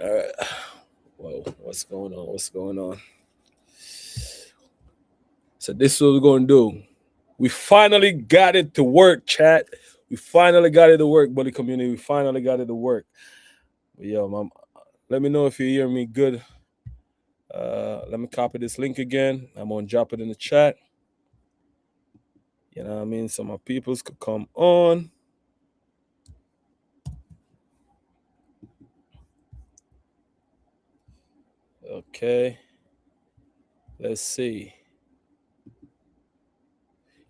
All right. Whoa, what's going on? What's going on? So this is what we're gonna do. We finally got it to work, chat. We finally got it to work, buddy community. We finally got it to work. But yo, mom, let me know if you hear me good. Let me copy this link again. I'm gonna drop it in the chat. You know what I mean? So my peoples could come on. Okay. Let's see.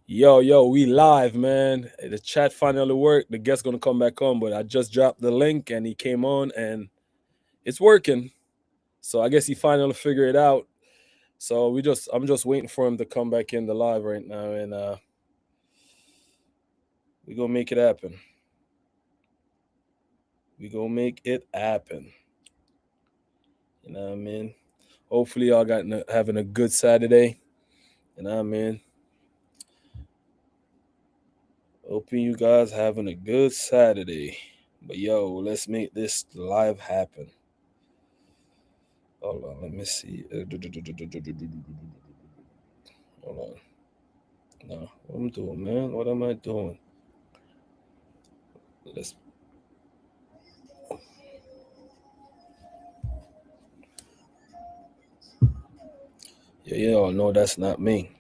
Yo, we live, man. The chat finally worked. The guest's gonna come back on, but I just dropped the link and he came on and it's working. So I guess he finally figured it out. So I'm just waiting for him to come back in the live right now, and we gonna make it happen. We gonna make it happen. You know what I mean? Hopefully y'all having a good Saturday. You know what I mean? Hoping you guys having a good Saturday. But yo, let's make this live happen. Hold on, let me see. Hold on. No, what am I doing, man? What am I doing? Let's. Yeah, y'all know that's not me.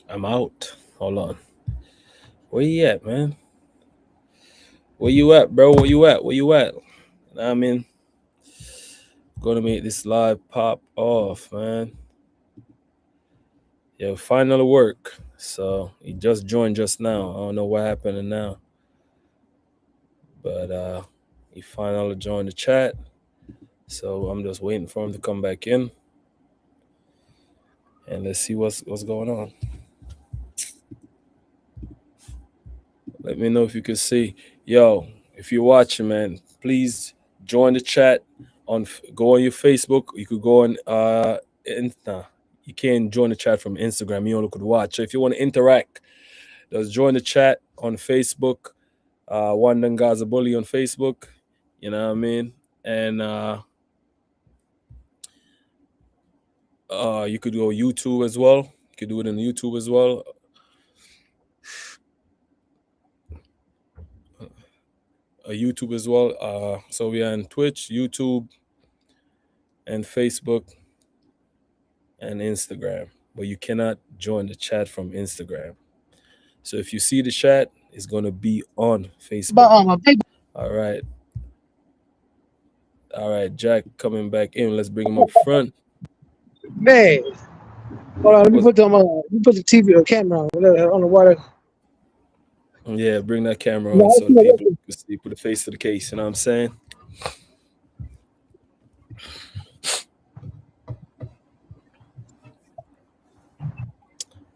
I'm out. Hold on. Where you at, man? Where you at, bro? Where you at? Where you at? I mean, gonna make this live pop off, man. Yeah, finally work. So he just joined just now. I don't know what happened now, but he finally joined the chat. So I'm just waiting for him to come back in, and let's see what's going on. Let me know if you can see. Yo, if you're watching, man, please join the chat. Go on your Facebook. You could go on you can't join the chat from Instagram. You only could watch. So if you want to interact, just join the chat on Facebook. One Gaza Bully on Facebook. You know what I mean? And you could go YouTube as well. You could do it on YouTube as well. YouTube as well. So we are on Twitch, YouTube, and Facebook and Instagram. But you cannot join the chat from Instagram. So if you see the chat, it's gonna be on Facebook. All right. All right, Jack coming back in. Let's bring him up front. Man, hold on. Let me put the TV or camera on the water. Yeah, bring that camera on so the people can see, put a face to the case. You know what I'm saying?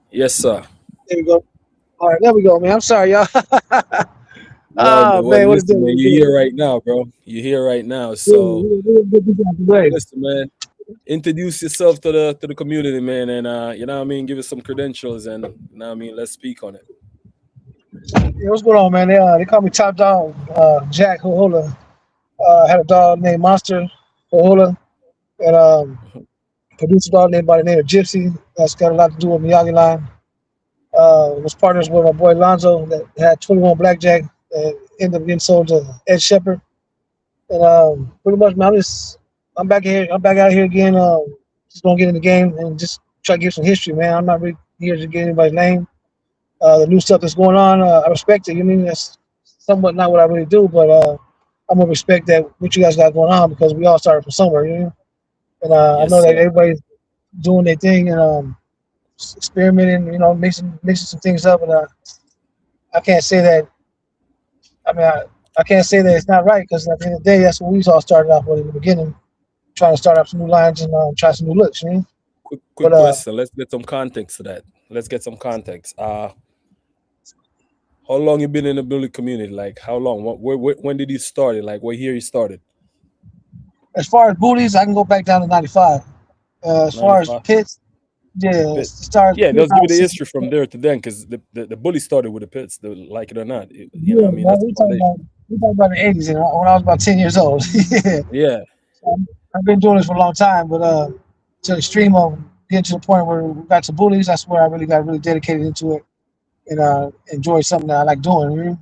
Yes, sir. There we go. All right, there we go, man. I'm sorry, y'all. Man, listen, man, you're here right now, bro. You're here right now. So, listen, man. Introduce yourself to the community, man, and you know what I mean. Give us some credentials, and you know what I mean. Let's speak on it. Yeah, what's going on, man? They call me Top Dog, Jack Hohola. Had a dog named Monster Hohola, and produced a dog named by the name of Gypsy. That's got a lot to do with Miyagi Line. Was partners with my boy Lonzo that had 21 Blackjack and ended up getting sold to Ed Shepherd. And pretty much, man, I'm back here. I'm back out here again. Just gonna get in the game and just try to give some history, man. I'm not really here to get anybody's name. The new stuff that's going on, I respect it. You mean that's somewhat not what I really do, but I'm gonna respect that what you guys got going on because we all started from somewhere, you know. And Yes, I know that sir. everybody's doing their thing and experimenting, you know, mixing some things up, and I can't say that. I mean, I can't say that it's not right because at the end of the day, that's what we all started off with in the beginning, trying to start up some new lines and try some new looks. You know? quick But question. Let's get some context to that. Let's get some context. How long you been in the bully community? Like how long? When did you start it? Like what year you started? as far as bullies, I can go back down to '95. As Ninety far as five. pits, yeah, it Pit. started Yeah, pit just give me out the 60. history from there to then, because the bully started with the pits, like it or not. You know, Yeah, what I mean, man, that's the foundation. we talking about the '80s, and when I was about 10 years old. Yeah, Yeah, so I've been doing this for a long time, but to the extreme of getting to the point where we got to bullies, that's where I really got really dedicated into it and enjoy something that I like doing. You know?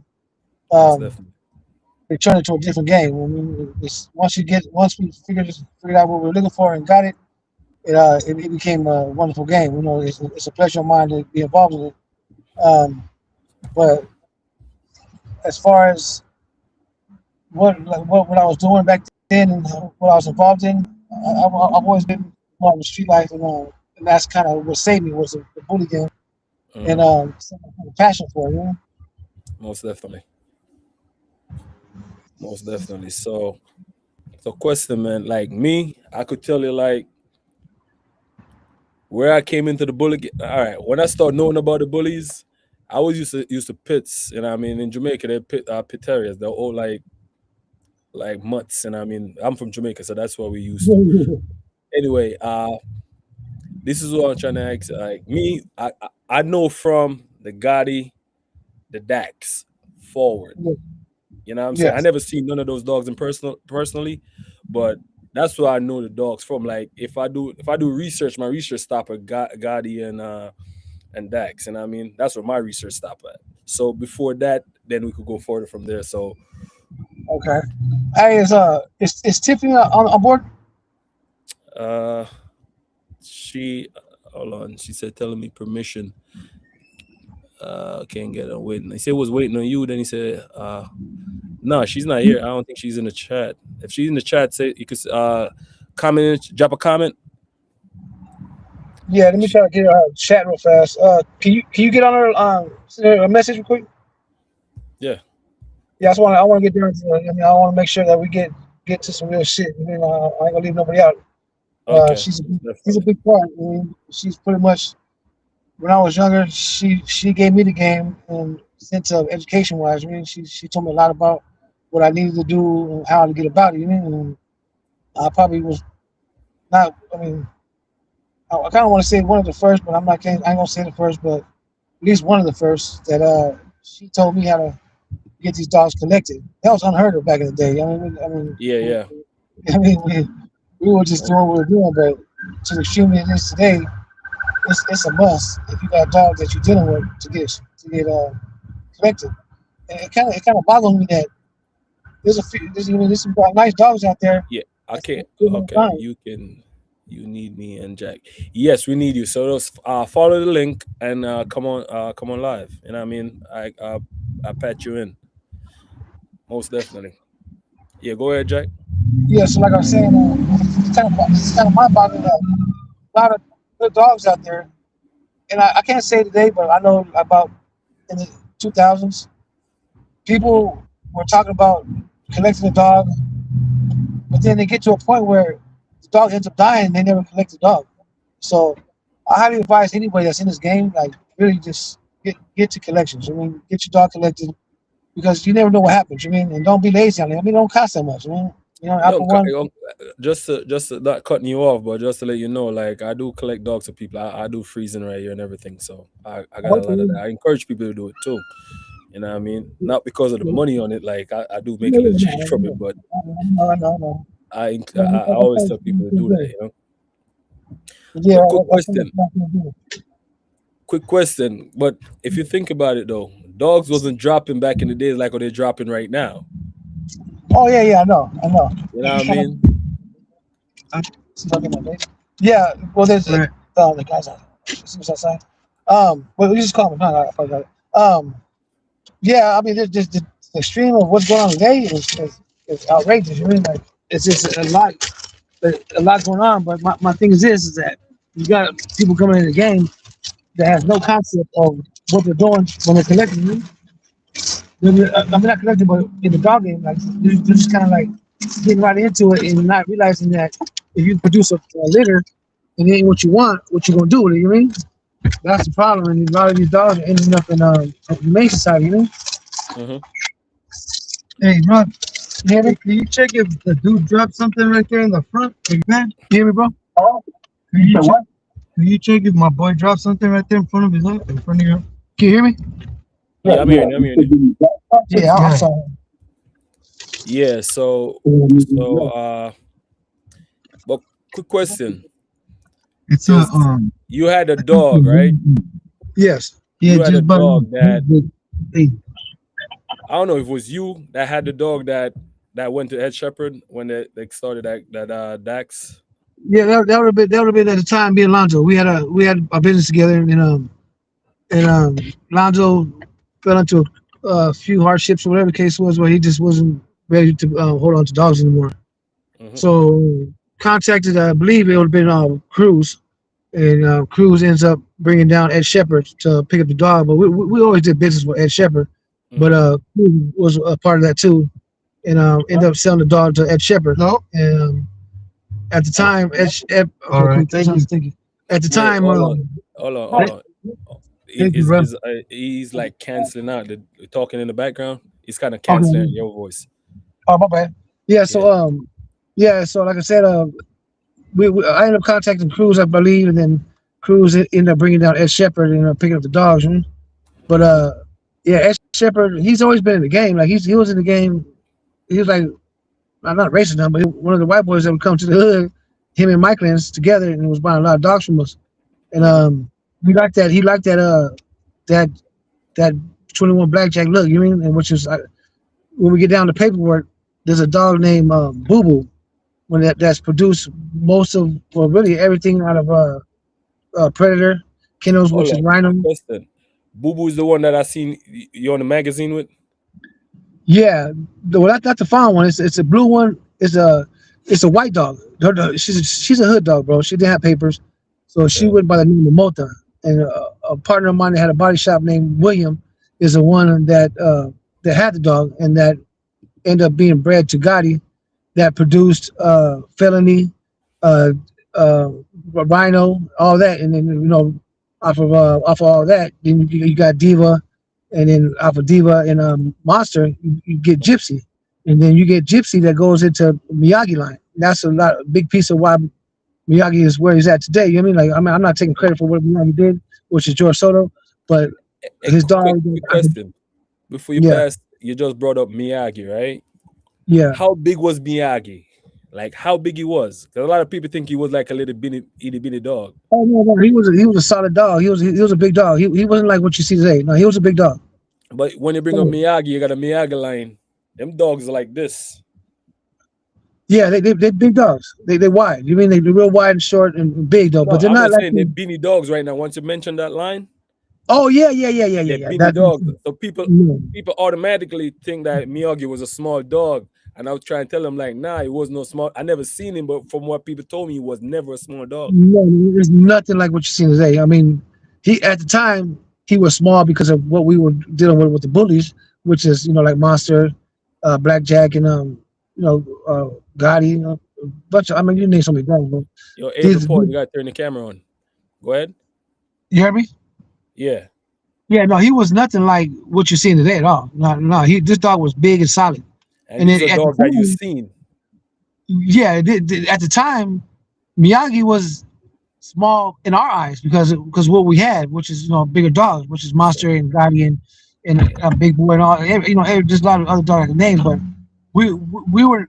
most definitely, It turned into a different game. I mean, once we figured out what we were looking for and got it, it became a wonderful game. You know, it's a pleasure of mine to be involved in it. But as far as what I was doing back then and what I was involved in, I've always been involved in street life, and that's kind of what saved me was the bully game and hmm something I had a passion for. You know? most definitely, most definitely. So question, man. Like me, I could tell you like where I came into the bully. All right, when I started knowing about the bullies, I was used to pits, and I mean in Jamaica they're pit terriers. They're all like mutts, and I mean I'm from Jamaica, so that's what we used to. Anyway, this is what I'm trying to ask. Like me, I know from the Gotti, the Dax forward. You know what I'm saying? I Yes. never seen none of those dogs in personally, but that's where I know the dogs from. Like if I do research, my research stop at Gotti and Dax, and I mean that's where my research stop at. So before that, then we could go further from there. So Okay. Hey, is Tiffany on board? uh she hold on, she said telling me permission. Can't get her waiting. He said was waiting on you. Then he said, no, she's not here. I don't think she's in the chat. If she's in the chat, say you could comment, drop a comment. Yeah, let me She, try to get her chat real fast. Can you get on her send her a message real quick? yeah. Yeah, I want to get there. I mean, I want to make sure that we get to some real shit. I mean, I ain't gonna leave nobody out. Okay. She's Most a definitely. big part. I mean, she's pretty much when I was younger. She gave me the game in sense of education wise. I mean, she told me a lot about what I needed to do and how to get about it. You know, and I probably was not. I mean, I kind of want to say one of the first, but I ain't gonna say the first, but at least one of the first that she told me how to get these dogs collected. That was unheard of back in the day. Yeah, yeah. I mean, we were just Most, doing what we were doing, but to the extreme it is today, it's a must if you got dogs that you're dealing with to get collected. And it kind of boggles me that there's some nice dogs out there yeah. I that's can't. still on Okay. time. You can. You need me and Jack. Yes, we need you. So those follow the link and come on live. And I mean I pat you in. Most definitely. Yeah, go ahead, Jack. Yeah, so like I was saying, it's kind of mind-boggling that a lot of good dogs out there, and I can't say today, but I know about in the 2000s, Hmm. people were talking about collecting a dog, but then they get to a point where the dog ends up dying and they never collect the dog. So I highly advise anybody that's in this game, like really just get to collections. I mean, get your dog collected because you never know what happens. I mean, and don't be lazy on it. I mean, don't cost that much. I mean, I Yo, for one, just to not cutting you off, but just to let you know, like I do collect dogs for people. I do freezing right here and everything, so I got a lot of that. I encourage people to do it too. You know what I mean? Not because of the money on it, like I do make a little change from it, but no. I always tell people to do that. You know. Yeah, But quick that's what question, I'm gonna do. quick question. But if you think about it though, dogs wasn't dropping back in the days like what they're dropping right now. Oh yeah, I know. You know what I Kind mean? of, see if I get my base. Yeah, well, there's the guys out. See what's outside. Well, you just call me. No, I forgot it. Yeah, I mean, there's just the extreme of what's going on today is outrageous. You mean like it's just a lot going on. But my thing is this: is that you got people coming in the game that has no concept of what they're doing when they're collecting. I'm not collecting, but in the dog game, like they're just kind of like getting right into it and not realizing that if you produce a litter and it ain't what you want, what you gonna do with it? You mean? That's the problem, and a lot of these dogs are ending up in humane society. You know? Mm-hmm. Hey, bro, you hear me? Can you check if the dude dropped something right there in the front? Like that? You hear me, bro? Oh, can you check? Can you check if my boy dropped something right there in front of his house? In front of you? Can you hear me? Yeah, I'm hearing you. I'm hearing you. Yeah, I'm sorry. Yeah. But quick question. It's a Just you had a I think dog, right? yes. Yeah, You had a just about dog that hey, I don't know if it was you that had the dog that went to Head Shepherd when they started that Dax. yeah, that would have been at the time being Lonzo. We had a business together, and Lonzo fell into a few hardships or whatever the case was, where he just wasn't ready to hold on to dogs anymore. Hmm. So contacted, I believe it would have been Cruz, and Cruz ends up bringing down Ed Shepard to pick up the dog. But we always did business with Ed Shepard, but Hmm. Cruz was a part of that too, and ended up selling the dog to Ed Shepard. No, and at the time, Ed okay, all right, cool, thank you. At the Wait, time, hold on. thank you, bro. He's like canceling out the talking in the background. He's kind of canceling Okay, your voice. oh my bad. Yeah, Yeah. so like I said, I ended up contacting Cruz, I believe, and then Cruz ended up bringing down Ed Shepard and picking up the dogs. You know? But Hmm. yeah, Ed Shepard, he's always been in the game. Like he was in the game. He was like, I'm not racist now, but one of the white boys that would come to the hood, him and Michaelins together, and was buying a lot of dogs from us. And Hmm. he liked that. He liked that that 21 blackjack look. You mean? And which is when we get down to paperwork, there's a dog named Boo Boo when that's produced most of, well, really everything out of Predator, Kennels, Hold which is on. Rhino. Quick question. Boo Boo is the one that I seen you on the magazine with. Yeah, well, that's not the fawn one. It's a blue one. It's a white dog. She's a hood dog, bro. She didn't have papers, so she Okay. went by the name of Mota. And a partner of mine that had a body shop named William is the one that had the dog and that ended up being bred to Gotti, that produced Felony, uh, uh, Rhino, all that, and then off of all that, then you got Diva, and then off of Diva and Monster, you get Gypsy, and then you get Gypsy that goes into Miyagi line. That's a big piece of why Miyagi is where he's at today. You know what I mean? Like I'm not taking credit for what Miyagi did, which is George Soto, but A his dog. quick question before you Yeah, pass. You just brought up Miyagi, right? yeah. How big was Miyagi? Like how big he was? Because a lot of people think he was like a little bitty, itty bitty dog. Oh no, he was a solid dog. He was a big dog. He wasn't like what you see today. No, he was a big dog. But when you bring up Miyagi, you got a Miyagi line. Them dogs are like this. Yeah, they big dogs. They wide. You mean they're real wide and short and big though, but No, they're I'm not not like saying they're the, beanie dogs right now. Once you mention that line, oh yeah. they're Yeah. beanie That makes dogs. sense. So people Yeah. people automatically think that Miyagi was a small dog. And I was trying to tell them like, nah, he was no small. I never seen him, but from what people told me, he was never a small dog. No, there's nothing like what you see today. I mean, he at the time he was small because of what we were dealing with the bullies, which is like Monster, Blackjack, and Gotti, a bunch of. I mean, you name so many guys, but Yo, every these. point you gotta turn the camera on. Go ahead. You hear me? Yeah. Yeah, no, he was nothing like what you're seeing today at all. No, no, this dog was big and solid. And And then these are at the dogs that you time, seen. yeah, at the time, Miyagi was small in our eyes because what we had, which is bigger dogs, which is Monster and Gotti and Big Boy and all, just a lot of other dog names. But we were,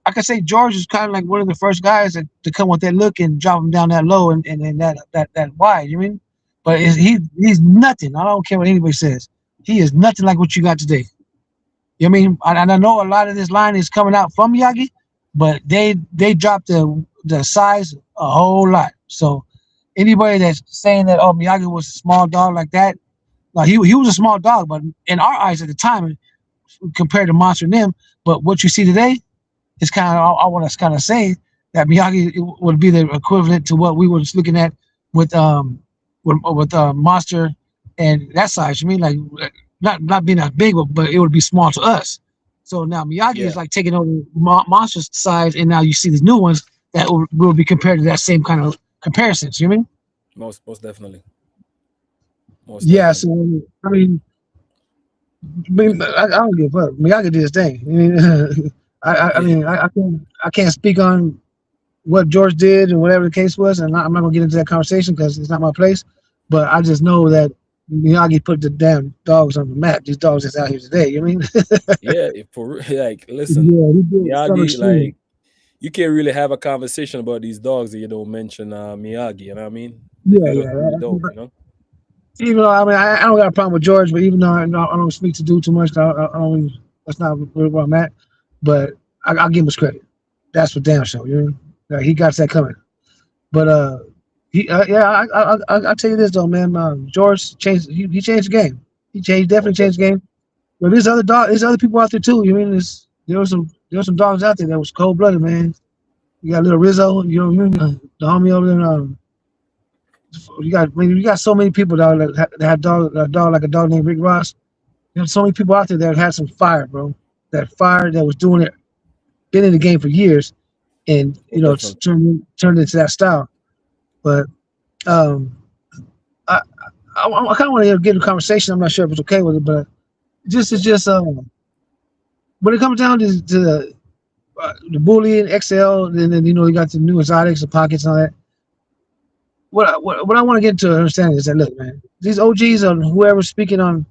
I could say George is kind of like one of the first guys to come with that look and drop him down that low and that wide. You mean? But Hmm. he's nothing. I don't care what anybody says. He is nothing like what you got today. You know what I mean? And I know a lot of this line is coming out from Miyagi, but they dropped the size a whole lot. So anybody that's saying that Miyagi was a small dog like that, no, he was a small dog, but in our eyes at the time compared to Monster and them, but what you see today is kind of I want to kind of say that Miyagi would be the equivalent to what we were just looking at with Monster and that size. You mean like not being that big, but it would be small to us. So now Miyagi is Yeah. like taking over Monster's size, and now you see these new ones that will be compared to that same kind of comparisons. You know what I mean? Most definitely, most Yeah. definitely. So I don't give a fuck. Miyagi did his thing. I mean, Yeah, I can't speak on what George did and whatever the case was, and I'm not gonna get into that conversation because it's not my place. But I just know that Miyagi put the damn dogs on the map. These dogs that's out here today. You know what I mean? yeah. Like, listen, Yeah, he did some Miyagi. extreme. Like, you can't really have a conversation about these dogs that you don't mention Miyagi. You know what I mean? Yeah, You just really yeah. don't. You know? Even though I don't got a problem with George, but even though I don't speak to do too much, I don't. That's not really where I'm at. But I'll give him his credit. That's for damn sure. You know, like, he got that coming. But yeah, I tell you this though, man. George changed. He changed the game. Definitely Most changed the definitely. game. But there's other people out there too. You mean there was some dogs out there that was cold blooded, man. You got little Rizzo. You know what I mean? The homie over there. You got so many people that had a dog like a dog named Rick Ross. There's so many people out there that had some fire, bro. That fire that was doing it, been in the game for years, and Most definitely. turned into that style. But um, I I kind of want to get into a conversation. I'm not sure if it's okay with it, but just it's Yeah. just when it comes down to the bullying XL, and then you got the new exotics, the pockets, and all that. What I want to get to understanding is that, look, man, these OGs and whoever's speaking on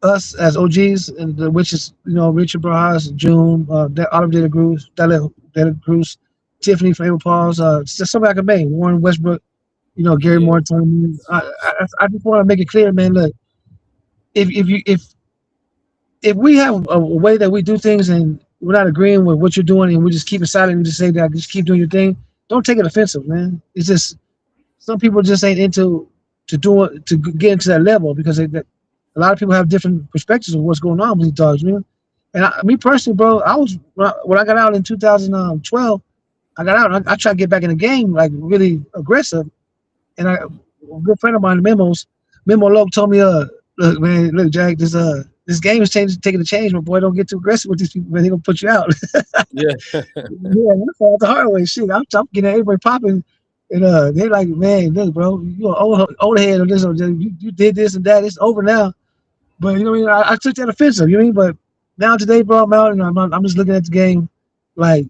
us as OGs, and which is Richard Barajas, June, Autumn De La Cruz, De La Cruz, Tiffany from April Paul's, just somebody I can name, Warren Westbrook, Gary Yeah. Morton. I just want to make it clear, man. Look, if you if we have a way that we do things and we're not agreeing with what you're doing and we just keep it silent and just say that just keep doing your thing, don't take it offensive, man. It's just some people just ain't into to get into that level because a lot of people have different perspectives of what's going on with these dogs, man. And me personally, bro, I was when I got out in 2012. I got out. I tried to get back in the game like really aggressive, and a good friend of mine, Memo Loke, told me, look, man, look, Jack, this game is changing, taking a change, my boy. Don't get too aggressive with these people, man. They gonna put you out. Yeah. Yeah, that's all the hard way. Shit, I'm getting everybody popping, and they like, man, look, bro, you an old head on this. You did this and that. It's over now. But you know what I mean. I took that offensive. You know what I mean. But now today, bro, I'm out and I'm just looking at the game, like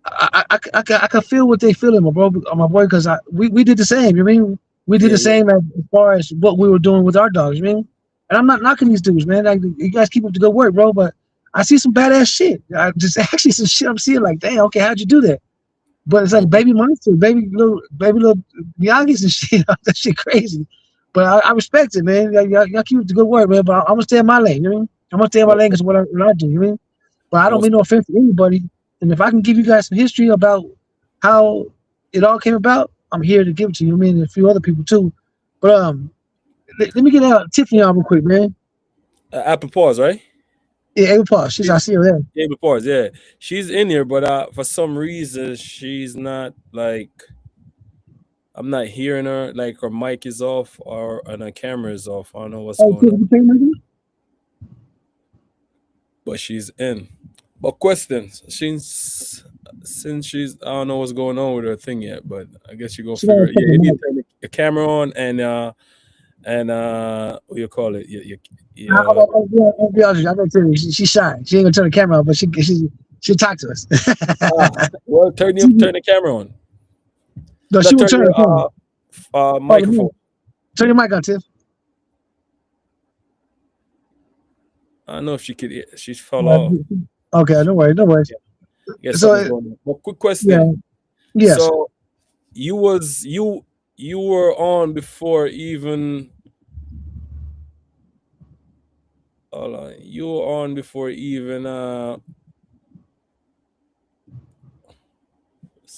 I can feel what they feeling, my boy, because we did the same. You know what I mean? We did Yeah. the Yeah. same as far as what we were doing with our dogs. You know what I mean? And I'm not knocking these dudes, man. Like, you guys keep up the good work, bro. But I see some badass shit. I just actually some shit I'm seeing like, damn, okay, how'd you do that? But it's like Mhm. baby monster, baby little Miyagi's and shit. That shit crazy. But I respect it, man. Y'all keep up the good work, man. But I'm gonna stay in my lane. You know what I mean? I'm gonna stay in my Most lane because definitely. what I do. You know what I mean? But I don't Most mean no offense to anybody. And if I can give you guys some history about how it all came about, I'm here to give it to you. I mean, and a few other people too. But let me get Tiffany on real quick, man. Apple Pause, right? Yeah, Ava Paul. I see her there. Apple Pause. Yeah. She's in here, but for some reason she's not like. I'm not hearing her. Like her mic is off or and her camera is off. I don't know what's Oh, going on, Tiffany came in. but she's in. But questions. Since she's I don't know what's going on with her thing yet, but I guess you're gonna She got figure a it. Yeah, you fucking need mic. to turn the camera on and what you call it? I'll be honest with you. I know Tiffany. She's shy. She ain't gonna turn the camera on, but she'll talk to us. ah, well, turn the camera on. No, No, she will turn turn your the camera. Oh, the microphone. mic. Turn your mic on, Tiff. I don't know if she could. She fell off. Okay, no worries, no worries. Yeah, I guess So something's going on. But quick yeah, question. yes. So you were on before even. Hold on. You were on before even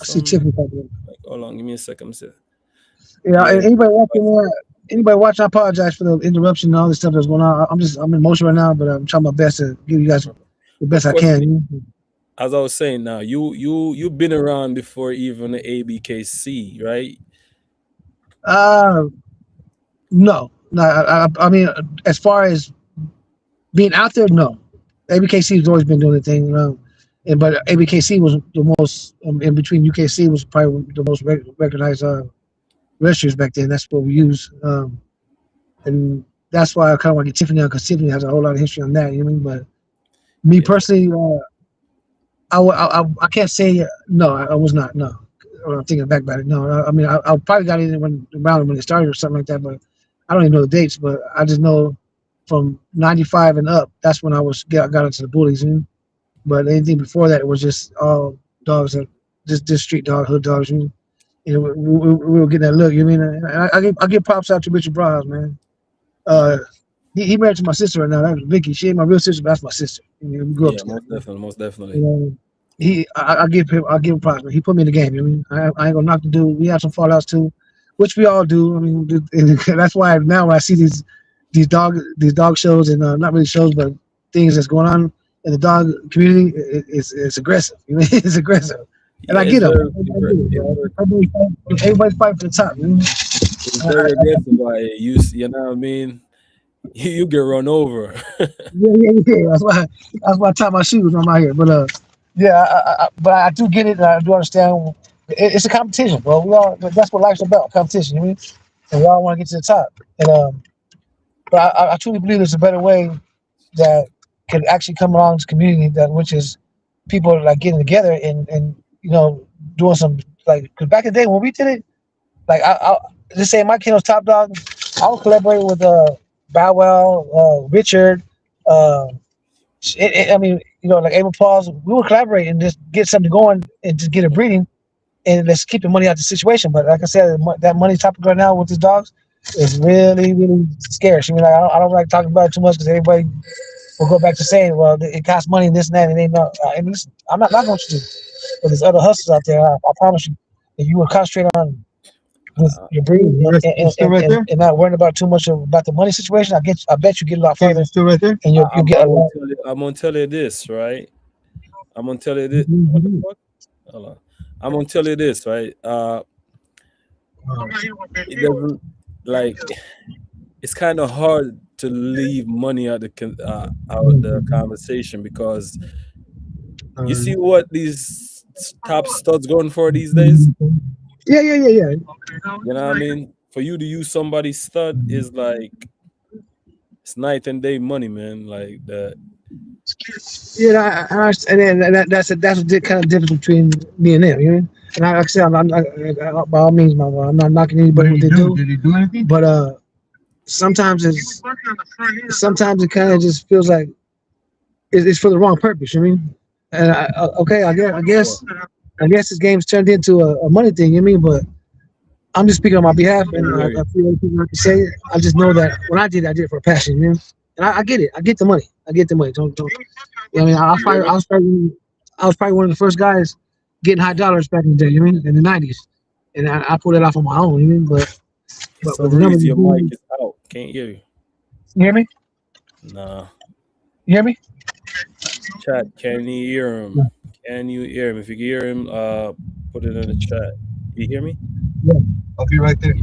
I see some Tiffany talking. like hold on, give me a second. Yeah, Yeah. anybody watching, I apologize for the interruption and all this stuff that's going on. I'm emotional right now, but I'm trying my best to give you guys the best Quick I question. can. As I was saying now, you've been around before even the ABKC, right? Uh, no, no. I mean, as far as being out there, no. ABKC has always been doing the thing, And but ABKC was the most in between. UKC was probably the most recognized registers back then. That's what we use, and that's why I kind of want to get Tiffany on because Tiffany has a whole lot of history on that. You know what I mean? But me Yeah, personally, I can't say no. I was not no. I'm thinking back about it. No, I mean I probably got in when around when it started or something like that. But I don't even know the dates. But I just know from '95 and up, that's when I got into the bullies. You know? But anything before that, it was just all dogs that just street dog, hood dogs. You know, we were getting that look. You know what I mean? I give props out to Richard Bras, man. Uh, he married to my sister right now. That was Vicky. She ain't my real sister, but that's my sister. You know, we grew up yeah, together. most definitely, most You definitely. know, I give him props. Man. He put me in the game. You know what I mean, I ain't gonna knock the dude. We had some fallouts too, which we all do. I mean, and that's why now when I see these dog shows and not really shows, but things that's going on in the dog community, it's aggressive. You know, it's aggressive, and Yeah, I it's get them. very, I it's get very, it. it's very, Everybody's fighting for the top. You know? it's very aggressive. Like you know what I mean? You get run over. Yeah. That's why I tie my shoes on my head. But yeah, but I do get it. And I do understand. It's a competition, bro. We all that's what life's about, competition. You know? And we all want to get to the top. And but I truly believe there's a better way that can actually come along this community that which is people like getting together and doing some like because back in the day when we did it, like I just say my kennels top dog, I was collaborating with Bow Wow, Richard. Uh, I mean, like Abel Pauls, we would collaborate and just get something going and just get a breeding and let's keep the money out of the situation. But like I said, that money topic right now with these dogs is really, really scarce. I mean, like, I don't like talking about it too much because everybody will go back to saying, well, it costs money and this and that. And they know, and listen, I'm not knocking what you do, but there's other hustlers out there. I promise you, if you would concentrate on with Uh, your breeding and not worrying about too much about the money situation, I bet you get a lot further. Still right there, and you'll get a I'm gonna lot. tell you. I'm gonna tell you this, right? I'm gonna tell you this. What the fuck? Hold on. I'm gonna tell you this, right? It doesn't like it's kind of hard to leave money out the conversation because you see what these top studs going for these days. Yeah. You know what I mean? For you to use somebody's stud is like it's night and day money, man. Like that. Yeah, I understand, and that's the kind of difference between me and them. You know, and like I said, by all means, I'm not knocking anybody what they do. Did he do anything? But sometimes sometimes it kind of just feels like it's for the wrong purpose. You know what I mean? And okay, Yeah, I guess this game's turned into a money thing. You know what I mean? But I'm just speaking on my behalf, yeah, and I hear I you. feel like people have to say it. I just know that when I did it for a passion. You know, and I get it. I get the money. I get the money. Don't. You know what I mean, You hear me? I was probably one of the first guys getting high dollars back in the day. You know what I mean, in the '90s, and I pulled it off on my own. You know what I mean, For but some the numbers reason, you your mic doing. is out. Can't hear you. You hear me? Nah. You hear me? Chat. Can you hear him? Can you hear him? If you can hear him, put it in the chat. You hear me? Yeah. I'll be right there.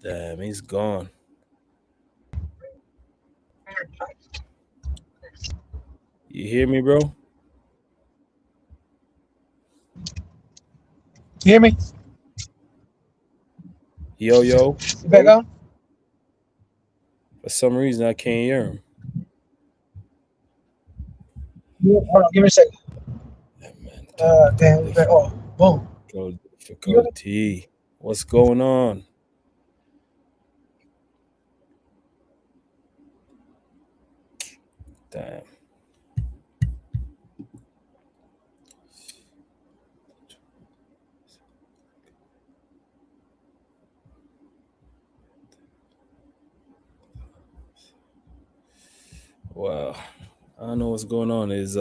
Damn, he's gone. You hear me, bro? You hear me? Yo, yo. You back on? For some reason, I can't hear him. Yeah. Hold on. Give me a second. Yeah, man, technical Damn. Oh, boom. You hear me? difficulty. What's going on? Damn. Wow. I don't know what's going on. His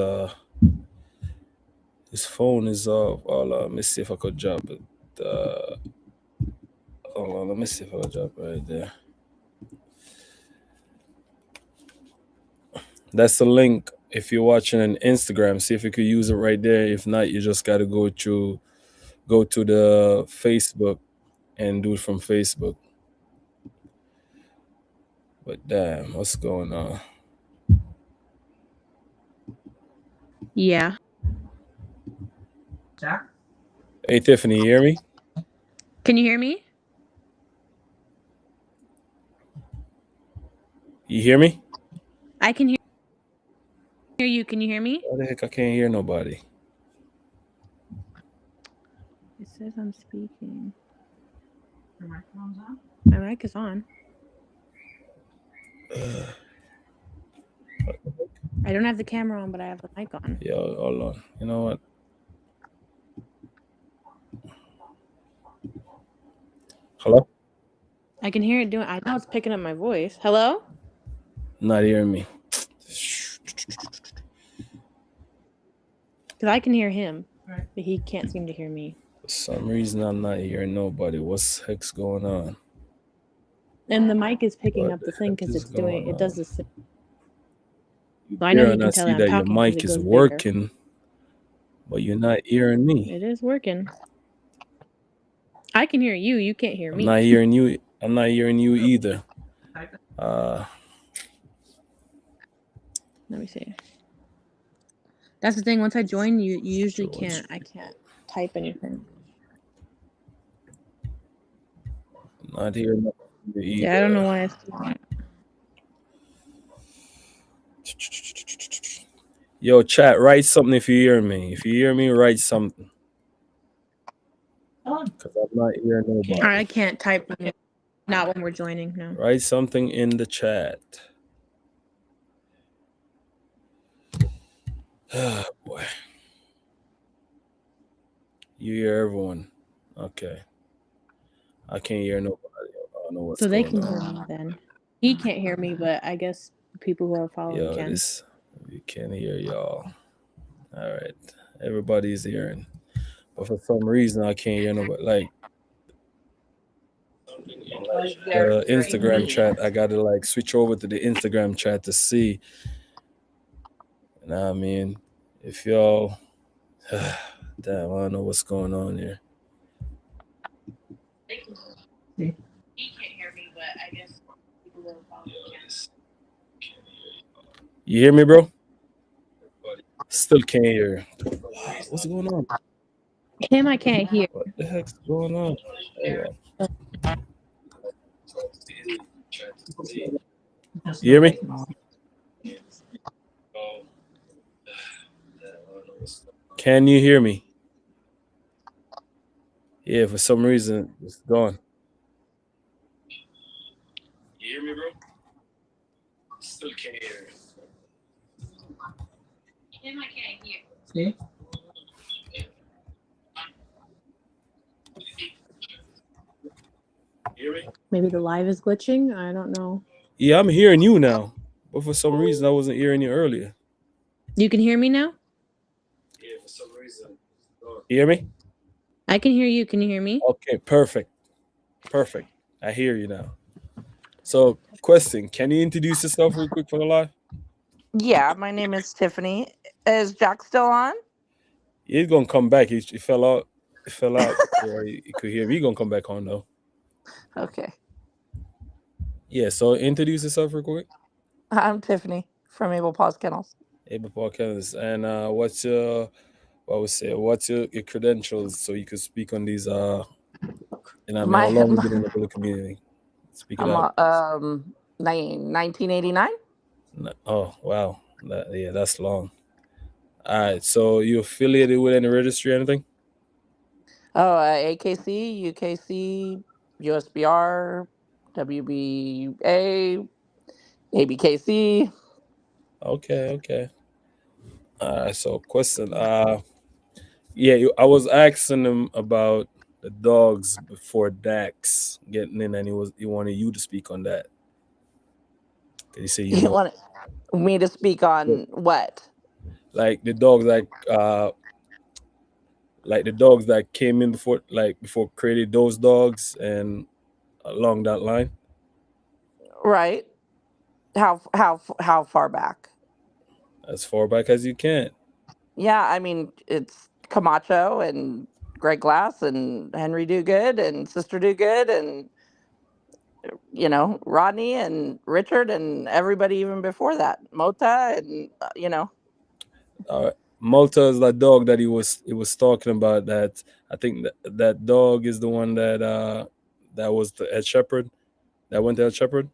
phone is off. Let me see if I could drop it. Hold on, let me see if I could drop it right there. That's the link. If you're watching on Instagram, see if you could use it right there. If not, you just gotta go to the Facebook and do it from Facebook. But damn, what's going on? Yeah. Hey, Tiffany, you hear me? Can you hear me? You hear me? I can hear you. Can you hear me? Why the heck I can't hear nobody? It says I'm speaking. My mic is on. I don't have the camera on, but I have the mic on. Yo, hold on. You know what? Hello? I can hear it doing. I know it's picking up my voice. Hello? Not hearing me. Because I can hear him, but he can't seem to hear me. For some reason, I'm not hearing nobody. What's the heck's going on? And the mic is picking What up the the thing heck because is going it does on? this. So I know Here he and I can tell see that I'm that your talking because mic it is goes bigger. working, but you're not hearing me. It is working. I can hear you. You can't hear I'm me. not hearing you. I'm not hearing you either. Let me see. That's the thing. Once I join, you usually can't. I can't type anything. Not hearing you either. Yeah, I don't know why it's doing that. Yo, chat, write something if you hear me. If you hear me, write something. Because I'm not hearing nobody. I can't type. Not when we're joining. No. Write something in the chat. Oh, boy. You hear everyone. Okay. I can't hear nobody. I don't know what's So they going can hear on. me then. He can't hear me, but I guess the people who are following Yo, can. we can't hear y'all. All right. Everybody's hearing. But for some reason, I can't hear nobody. Like, the Instagram chat, I got to, like, switch over to the Instagram chat to see. You know what I mean? If y'all. Damn, I don't know what's going on here. He can't hear me, but I guess people who are following can. You hear me, bro? Still can't hear. What's going on? Him, I can't hear. What the heck's going on? Hold on. You hear me? Can you hear me? Yeah, for some reason it's gone. You hear me, bro? Still can't hear. Him, I can't hear. See? You hear me? Maybe the live is glitching. I don't know. Yeah, I'm hearing you now, but for some reason I wasn't hearing you earlier. You can hear me now? Yeah, for some reason. You hear me? I can hear you. Can you hear me? Okay, perfect. Perfect. I hear you now. So, question, can you introduce yourself real quick for the live? Yeah, my name is Tiffany. Is Jack still on? He's gonna come back. He fell out. He fell out before he could hear me. He's gonna come back on though. Okay. Yeah. So introduce yourself real quick. I'm Tiffany from Able Paws Kennels. Abel Paul Kennels. And what's your what's your credentials so you could speak on these I mean, how My, long you been in the bullet community? Speak it I'm out. 1989. Oh wow. Yeah, that's long. All right. So you affiliated with any registry or anything? Oh, AKC, UKC, USBR, WBA, ABKC. Okay, okay. So question. Yeah, I was asking him about the dogs before Dax getting in, and he wanted you to speak on that. 'Cause he said you You know, want me to speak on what? like the dogs like the dogs that came in before created those dogs and along that line Right? How far back? as far back as you can. Yeah, I mean it's Camacho and Greg Glass and Henry Dogood and Sister Dogood and Rodney and Richard and everybody even before that, Mota and. All right. Malta is the dog that he was talking about. That I think that dog is the one that was the Ed Shepherd that went to Ed Shepherd.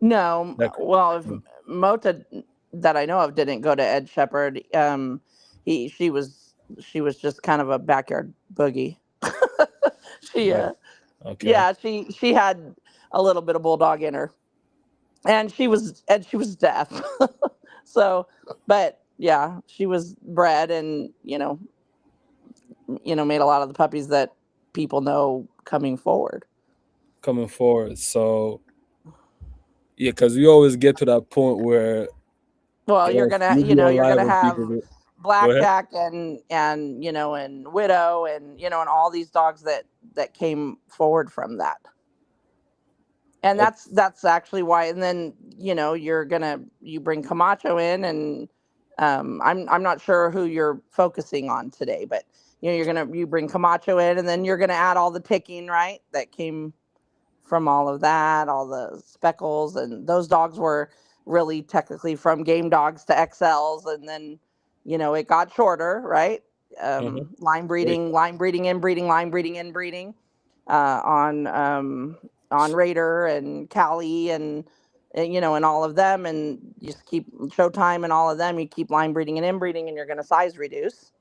No, That well, if Mota that I know of didn't go to Ed Shepherd, he she was just kind of a backyard boogie. she that okay. yeah, she had a little bit of bulldog in her, and she was deaf. So, but yeah, she was bred, and made a lot of the puppies that people know coming forward. Coming forward. So yeah, because we always get to that point where Well, if you be on you're live gonna and have people go, go ahead. Blackjack and Widow, and all these dogs that came forward from that. And Okay, that's actually why. And then you bring Camacho in, and I'm not sure who you're focusing on today, but you bring Camacho in, and then you're gonna add all the ticking, right, that came from all of that, all the speckles, and those dogs were really technically from game dogs to XLs, and then it got shorter, right? hmm Wait, Line breeding, inbreeding, line breeding, inbreeding, on Raider and Cali and all of them, and you just keep Showtime and all of them. You keep line breeding and inbreeding, and you're going to size reduce.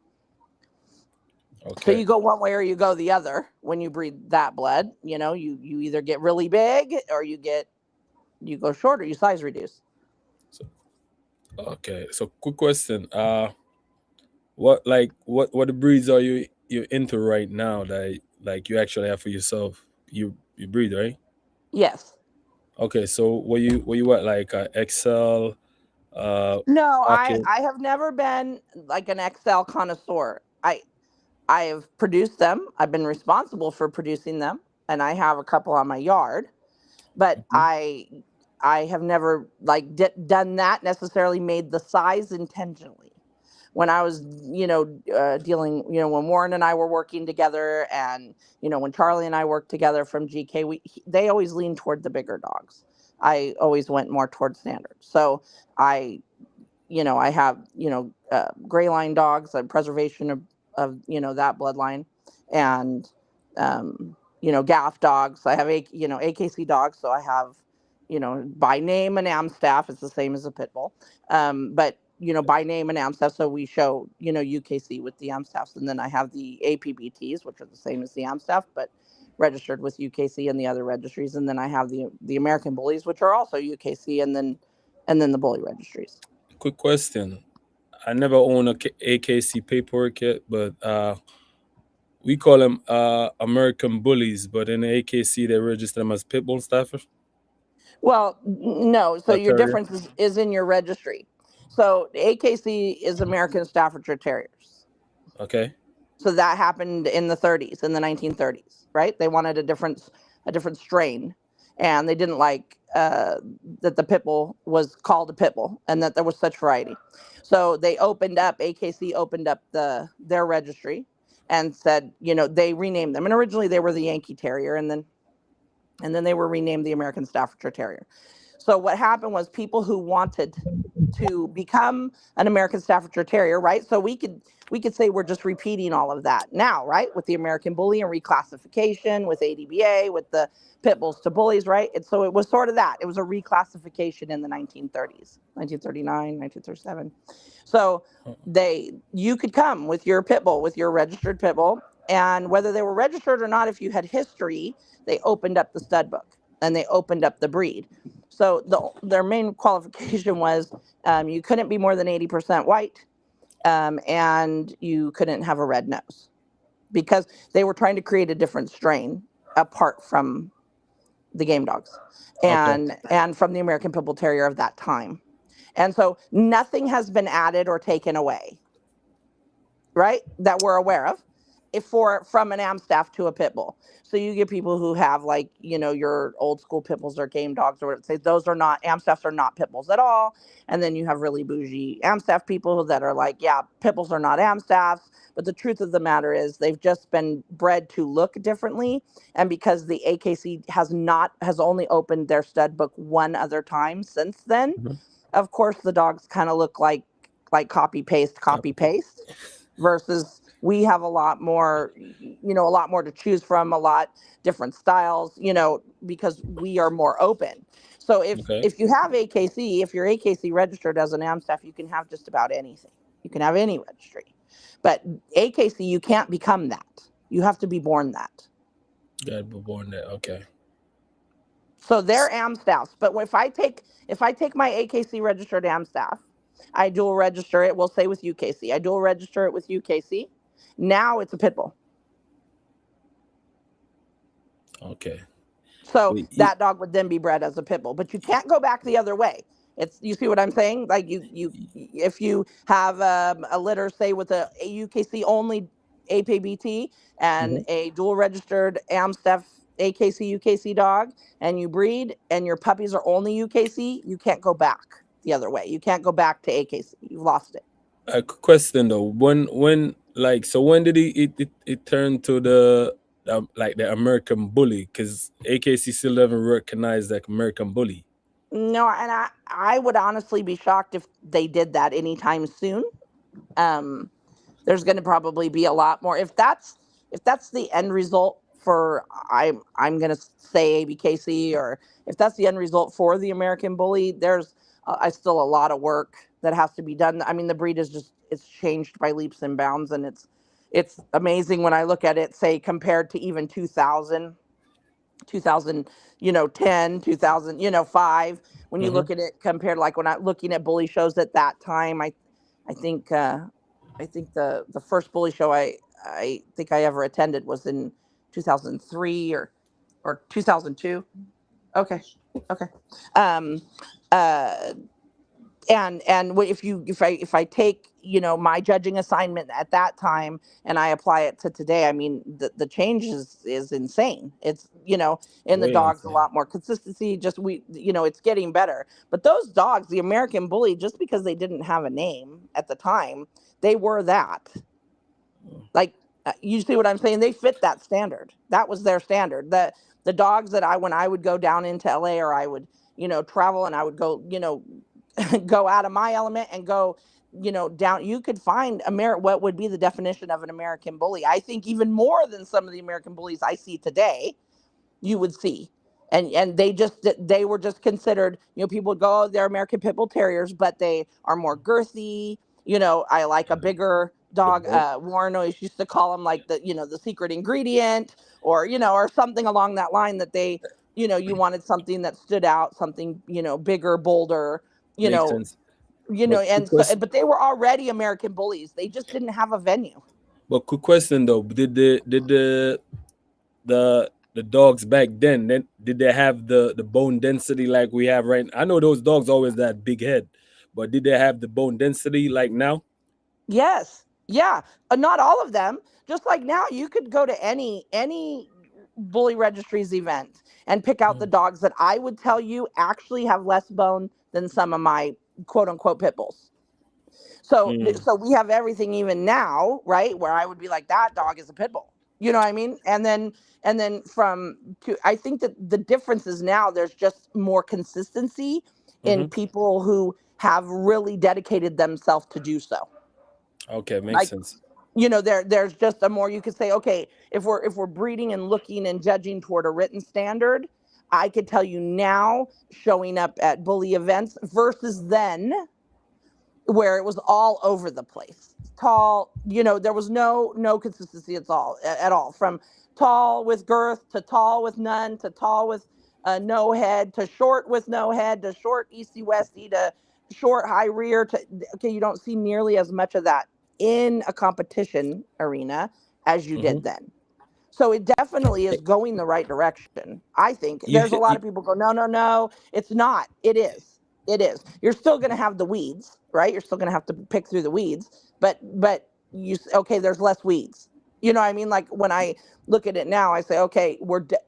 So okay. you go one way or you go the other when you breed that blood. You either get really big or you go shorter, you size reduce. So okay. So quick question. What the breeds are you into right now that like you actually have for yourself? You breed, right? Yes. Okay. So what you what like XL No, pocket? I have never been like an XL connoisseur. I have produced them. I've been responsible for producing them, and I have a couple on my yard. But Mhm. I have never like done that necessarily. Made the size intentionally. When I was dealing, when Warren and I were working together, and when Charlie and I worked together from GK, they always leaned toward the bigger dogs. I always went more toward standard. So I I have gray line dogs, preservation of that bloodline, and gaff dogs. I have AKC dogs, so I have by name an Amstaff. It's the same as a pit bull, but by name an Amstaff. So we show UKC with the Amstaffs, and then I have the APBTs, which are the same as the Amstaff, but registered with UKC and the other registries, and then I have the American bullies, which are also UKC, and then the bully registries. Quick question. I never own a AKC paperwork yet, but we call them American bullies, but in the AKC they register them as pit bull staffers Well, no. So or your terrier. difference is in your registry. So the AKC is American Staffordshire Terriers. Okay. So that happened in the 30s, in the 1930s, right? They wanted a different strain, and they didn't like that the pit bull was called a pit bull, and that there was such variety. So they opened up AKC opened up their registry and said, they renamed them. And originally they were the Yankee Terrier, and then they were renamed the American Staffordshire Terrier. So what happened was people who wanted to become an American Staffordshire Terrier, right? So we could say we're just repeating all of that now, right? With the American Bully and reclassification, with ADBA, with the pit bulls to bullies, right? So it was sort of that. It was a reclassification in the 1930s, 1939, 1937. So you could come with your pit bull, with your registered pit bull, and whether they were registered or not, if you had history, they opened up the stud book and they opened up the breed. So their main qualification was you couldn't be more than 80% white, and you couldn't have a red nose, because they were trying to create a different strain apart from the game dogs Okay. and from the American Pit Bull Terrier of that time. And so nothing has been added or taken away, right? That we're aware of, if from an Amstaff to a pit bull. So you get people who have like your old school pit bulls or game dogs or whatever. Say those are not Amstaffs, are not pit bulls at all. And then you have really bougie Amstaff people that are like, yeah, pit bulls are not Amstaffs. But the truth of the matter is they've just been bred to look differently. And because the AKC has only opened their stud book one other time since then, Mhm. of course the dogs kind of look like like copy paste, versus we have a lot more, a lot more to choose from, a lot different styles, because we are more open. So Okay. if you have AKC, if you're AKC registered as an AM staff, you can have just about anything. You can have any registry. But AKC, you can't become that. You have to be born that. God be born there. Okay. So they're AM staffs. But if I take my AKC registered AM staff, I dual register it. We'll say with UKC. I dual register it with UKC. Now it's a pit bull. Okay. So Wait, that dog would then be bred as a pit bull. But you can't go back the other way. You see what I'm saying? Like if you have a litter, say with a UKC only APBT and mhm. a dual registered Amstaff AKC UKC dog, and you breed and your puppies are only UKC, you can't go back the other way. You can't go back to AKC. You've lost it. A question though. When like so when did it turn to the like the American bully? Because AKC still haven't recognized like American bully. No, and I would honestly be shocked if they did that anytime soon. Um, there's going to probably be a lot more if that's the end result for I'm going to say ABKC, or if that's the end result for the American bully. There's I still a lot of work that has to be done. I mean, the breed is just it's changed by leaps and bounds, and it's amazing when I look at it, say compared to even 2000, 10, 2000, 5. When you Mm-hmm. look at it compared, like when I'm looking at bully shows at that time, I think, I think the first bully show I think I ever attended was in 2003 or 2002. Okay, okay. Um, uh, and if I take my judging assignment at that time and I apply it to today, I mean the change is insane. It's in the Way dogs a insane. lot more consistency. Just it's getting better. But those dogs, the American bully, just because they didn't have a name at the time, they were that. Like, you see what I'm saying? They fit that standard. That was their standard. The dogs that when I would go down into LA, or I would travel, and I would go go out of my element and go down, you could find what would be the definition of an American bully. I think even more than some of the American bullies I see today, you would see. And they were just considered, people would go, oh, they're American Pit Bull Terriers, but they are more girthy. I like a bigger The dog. boat. Warren always used to call them like the secret ingredient, or or something along that line, that they you wanted something that stood out, something bigger, bolder, you Makes know sense. But quick and so, question. but they were already American bullies. They just didn't have a venue. But quick question though. Did the dogs back then did they have the bone density like we have right now? I know those dogs always that big head, but did they have the bone density like now? Yes. Yeah. Not all of them. Just like now, you could go to any bully registries event and pick out the Mm. dogs that I would tell you actually have less bone than some of my quote unquote pit bulls. Mm. So we have everything even now, right? Where I would be like, that dog is a pit bull. You know what I mean? And then I think that the difference is now there's just more consistency in Mm-hmm. people who have really dedicated themselves to do so. Okay, makes Like, sense. there's just a more, you could say, okay, if we're breeding and looking and judging toward a written standard, I could tell you now, showing up at bully events versus then, where it was all over the place. Tall, there was no consistency at all. From tall with girth, to tall with none, to tall with no head, to short with no head, to short easty westy, to short high rear. To Okay, you don't see nearly as much of that in a competition arena as you Mm-hmm. did then. So it definitely is going the right direction. I think You, there's a lot of people go, no, no, no, it's not. It is. It is. You're still going to have the weeds, right? You're still going to have to pick through the weeds, but okay, there's less weeds. You know what I mean? Like, when I look at it now, I say, okay,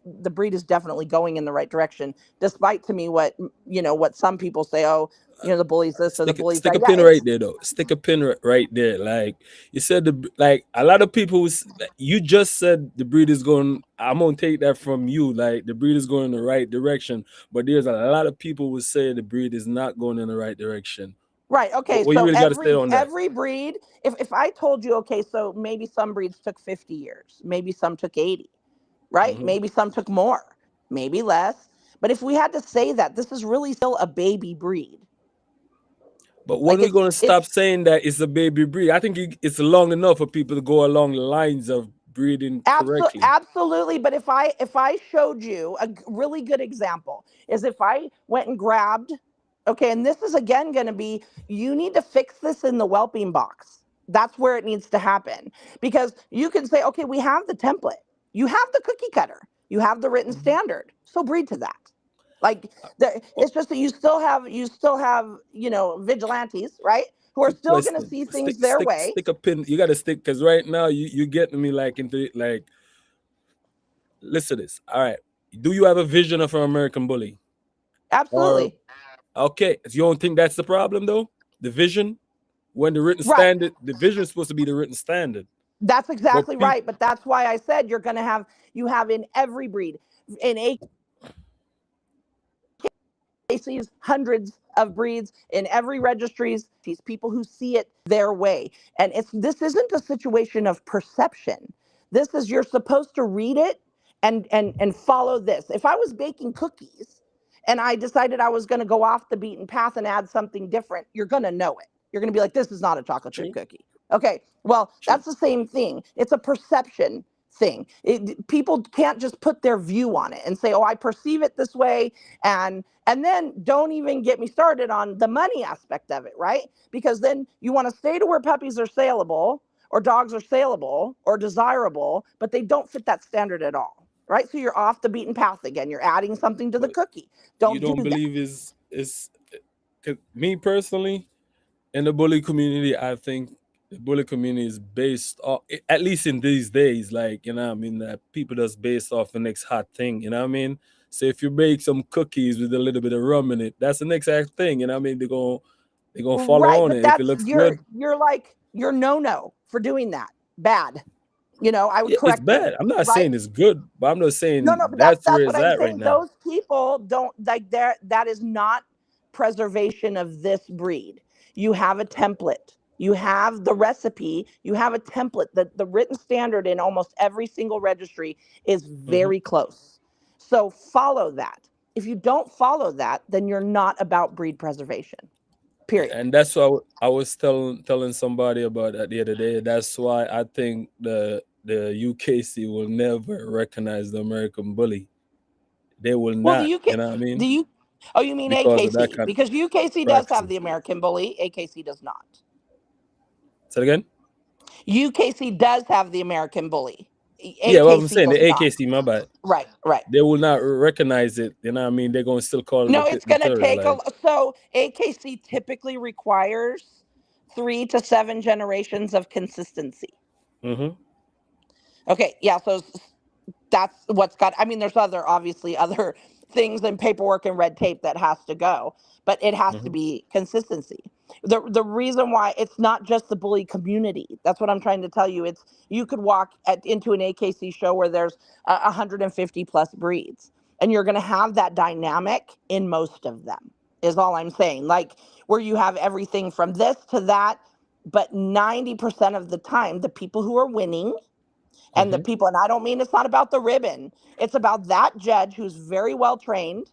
the breed is definitely going in the right direction, despite to me what some people say, oh, the bullies this or the bullies stick that. a Yeah, pin right there though. Stick a pin right there. Like you said, like a lot of people. You just said the breed is going. I'm gonna take that from you. Like the breed is going in the right direction, but there's a lot of people who say the breed is not going in the right direction. Right. Okay. What you So really got to say on that? every breed, if I told you, okay, so maybe some breeds took 50 years, maybe some took 80, right? Hmm. Maybe some took more, maybe less. But if we had to say that this is really still a baby breed, But when like we gonna it's stop saying that it's a baby breed? I think it's long enough for people to go along the lines of breeding correctly. Absolutely, but if I showed you really good example is if I went and grabbed, okay, and this is again going to be, you need to fix this in the whelping box. That's where it needs to happen, because you can say, okay, we have the template, you have the cookie cutter, you have the written Mhm. standard, so breed to that. Like Oh, it's just that you still have vigilantes, right, who are quick still going to question. see things Stick, their stick, way. stick a pin. You gotta stick because right now you getting me like into like. Listen to this. All right. Do you have a vision of an American bully? Or Absolutely. okay, you don't think that's the problem though? The vision, when the written Right. standard, the vision is supposed to be the written standard. That's But exactly people, right. But that's why I said you're going to have, you have in every breed, in AKCs, hundreds of breeds in every registries, these people who see it their way. And this isn't a situation of perception. This is, you're supposed to read it and follow this. If I was baking cookies and I decided I was going to go off the beaten path and add something different, you're going to know it. You're going to be like, this is not a chocolate chip true, cookie. Okay, well, true. that's the same thing. It's a perception thing. People can't just put their view on it and say, "Oh, I perceive it this way," and then don't even get me started on the money aspect of it, right? Because then you want to stay to where puppies are saleable or dogs are saleable or desirable, but they don't fit that standard at all, right? So you're off the beaten path again. You're adding something to the But cookie. you Don't do don't that. believe is 'cause me personally in the bully community, I think the bully community is based off, at least in these days, like what I mean, that people just based off the next hot thing, what I mean. So if you bake some cookies with a little bit of rum in it, that's the next hot thing, what I mean. They're gonna follow Right, on but it if it that's looks good. you're like you're no for doing that. Bad. I would Yeah, it's correct you, bad. I'm not right? saying it's good, but I'm just No, saying but that's that's where that's what it's I'm at right saying. now. Those people don't like there. That is not preservation of this breed. You have a template. You have the recipe. You have a template. The written standard in almost every single registry is Hmm. very close. So follow that. If you don't follow that, then you're not about breed preservation. Period. And that's what I was telling somebody about that the other day. That's why I think the UKC will never recognize the American bully. They will Well, not. You know what I the mean? U, oh, you mean Because of that AKC? kind of Because UKC does have the practices. American bully. AKC does not. Say it again. UKC does have the American bully. Yeah, what I'm AKC saying, does the not. AKC, my bad. Right, right. They will not recognize it. You know what I mean? They're gonna still call it the No, pit it's and going to terrier. take a. Like, So AKC typically requires 3 to 7 generations of consistency. hmm. Okay, yeah. So that's what's got, I mean, there's obviously other things and paperwork and red tape that has to go, but it has to Hmm. be consistency. The reason why it's not just the bully community, that's what I'm trying to tell you. It's, you could walk into an AKC show where there's 150 plus breeds, and you're going to have that dynamic in most of them, is all I'm saying. Like, where you have everything from this to that, but 90% of the time the people who are winning, and the Hmm. people, and I don't mean, it's not about the ribbon, it's about that judge who's very well trained.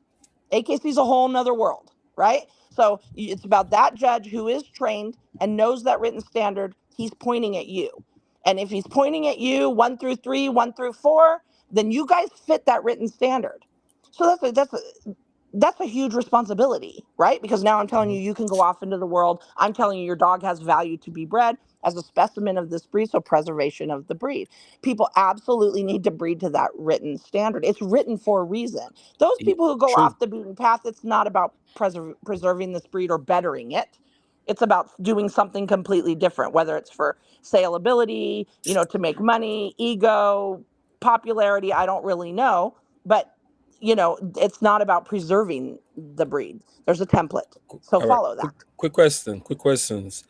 AKC's a whole nother world, right? So it's about that judge who is trained and knows that written standard. He's pointing at you, and if he's pointing at you 1 through 3, 1 through 4, then you guys fit that written standard. So that's a huge responsibility, right? Because now I'm telling you, you can go off into the world. I'm telling you, your dog has value to be bred as a specimen of this breed, so preservation of the breed. People absolutely need to breed to that written standard. It's written for a reason. Those people who go True. off the beaten path, it's not about preserving this breed or bettering it. It's about doing something completely different, whether it's for saleability, to make money, ego, popularity, I don't really know. But it's not about preserving the breed. There's a template. So All right. follow that. Quick question. Quick questions.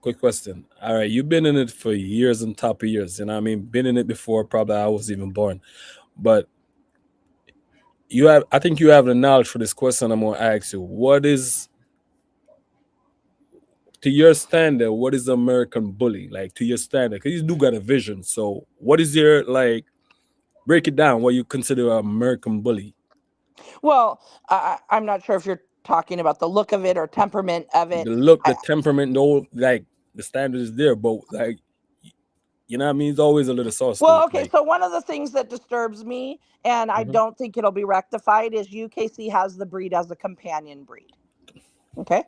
Quick question. All right, you've been in it for years and top of years, and I mean, been in it before. Probably I was even born, but you have. I think you have the knowledge for this question. I'm gonna ask you. to your standard, what is American Bully like to your standard? Because you do got a vision. So what is your like? Break it down. What you consider an American Bully? Well, I'm not sure if you're talking about the look of it or temperament of it. The look, I, the temperament, no, like the standard is there, but like you know what I mean. It's always a little sauce to well, it. okay, Like, so one of the things that disturbs me, and I mhm, don't think it'll be rectified, is UKC has the breed as a companion breed. Okay,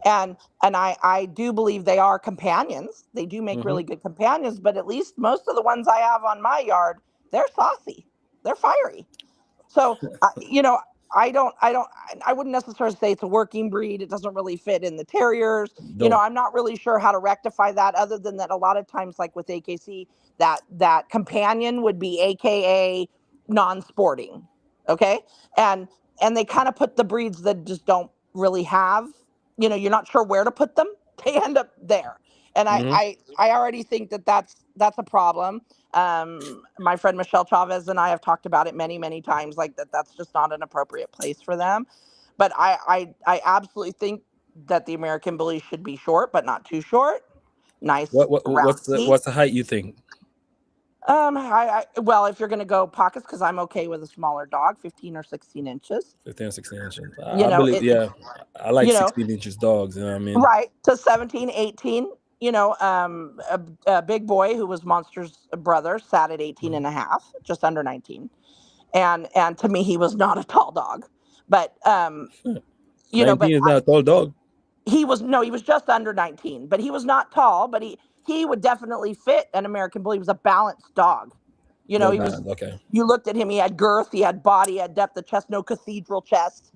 and I do believe they are companions. They do make mhm. really good companions, but at least most of the ones I have on my yard, they're saucy, they're fiery. So, I wouldn't necessarily say it's a working breed. It doesn't really fit in the terriers. Don't. I'm not really sure how to rectify that, other than that a lot of times, like with AKC, that companion would be AKA non-sporting. Okay. And, and they kind of put the breeds that just don't really have, you're not sure where to put them. They end up there. And Hmm. I already think that that's a problem. My friend Michelle Chavez and I have talked about it many, many times, like that's just not an appropriate place for them. But I absolutely think that the American Bully should be short, but not too short. Nice round feet. What's the height you think? Well, if you're going to go pockets, because I'm okay with a smaller dog, 15 or 16 inches. 15 or 16 inches. You I know, believe. it, Yeah, I like you know, 16 inches dogs. You know what I mean? right to 17, 18. A big boy who was Monster's brother sat at 18 Mhm. and a half, just under 19. And to me he was not a tall dog, but 19 is not a tall dog. he was, no, he was just under 19, but he was not tall, but he would definitely fit an American Bully. He was a balanced dog. Well He was, balanced. Okay. you looked at him, he had girth, he had body, he had depth of chest, no cathedral chest,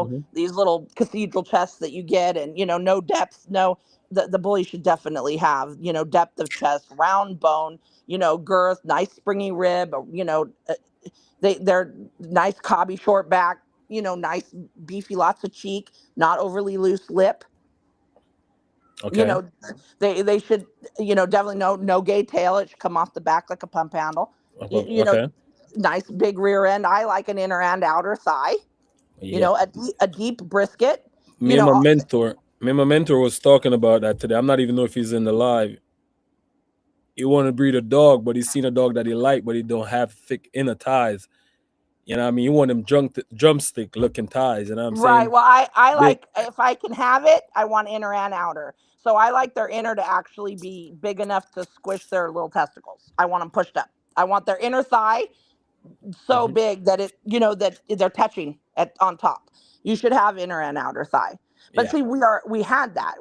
Hmm. these little cathedral chests that you get, and no depth, no, the bully should definitely have, depth of chest, round bone, girth, nice springy rib, they're nice cobby short back, nice beefy, lots of cheek, not overly loose lip. you Okay. know they should, definitely no gay tail. It should come off the back like a pump handle. you know Okay. Nice big rear end. I like an inner and outer thigh. Yeah. A deep brisket. Me you and know my uh, mentor, me and my mentor was talking about that today. I'm not even know if he's in the live. He want to breed a dog, but he's seen a dog that he like, but he don't have thick inner thighs. You know what I mean? You want them drumstick looking ties. You know what I'm right. saying? Well, I Big. like, if I can have it, I want inner and outer. So I like their inner to actually be big enough to squish their little testicles. I want them pushed up. I want their inner thigh so Mhm. big that that they're touching at on top. You should have inner and outer thigh. But Yeah, see, we had that.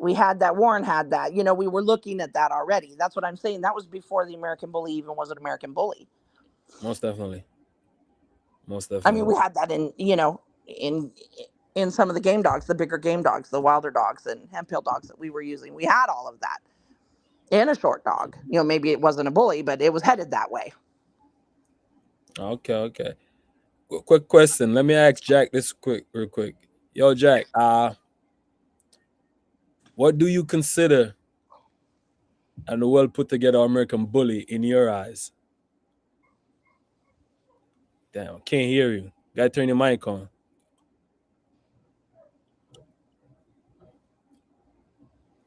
Warren had that. We were looking at that already. That's what I'm saying. That was before the American Bully even was an American Bully. most definitely. Most I mean, definitely. we had that in some of the game dogs, the bigger game dogs, the wilder dogs and hempill dogs that we were using. We had all of that in a short dog. Maybe it wasn't a bully, but it was headed that way. Okay, okay. Quick question. Let me ask Jack this real quick. Yo, Jack, what do you consider an well put together American Bully in your eyes? Damn, can't hear you. Gotta turn your mic on.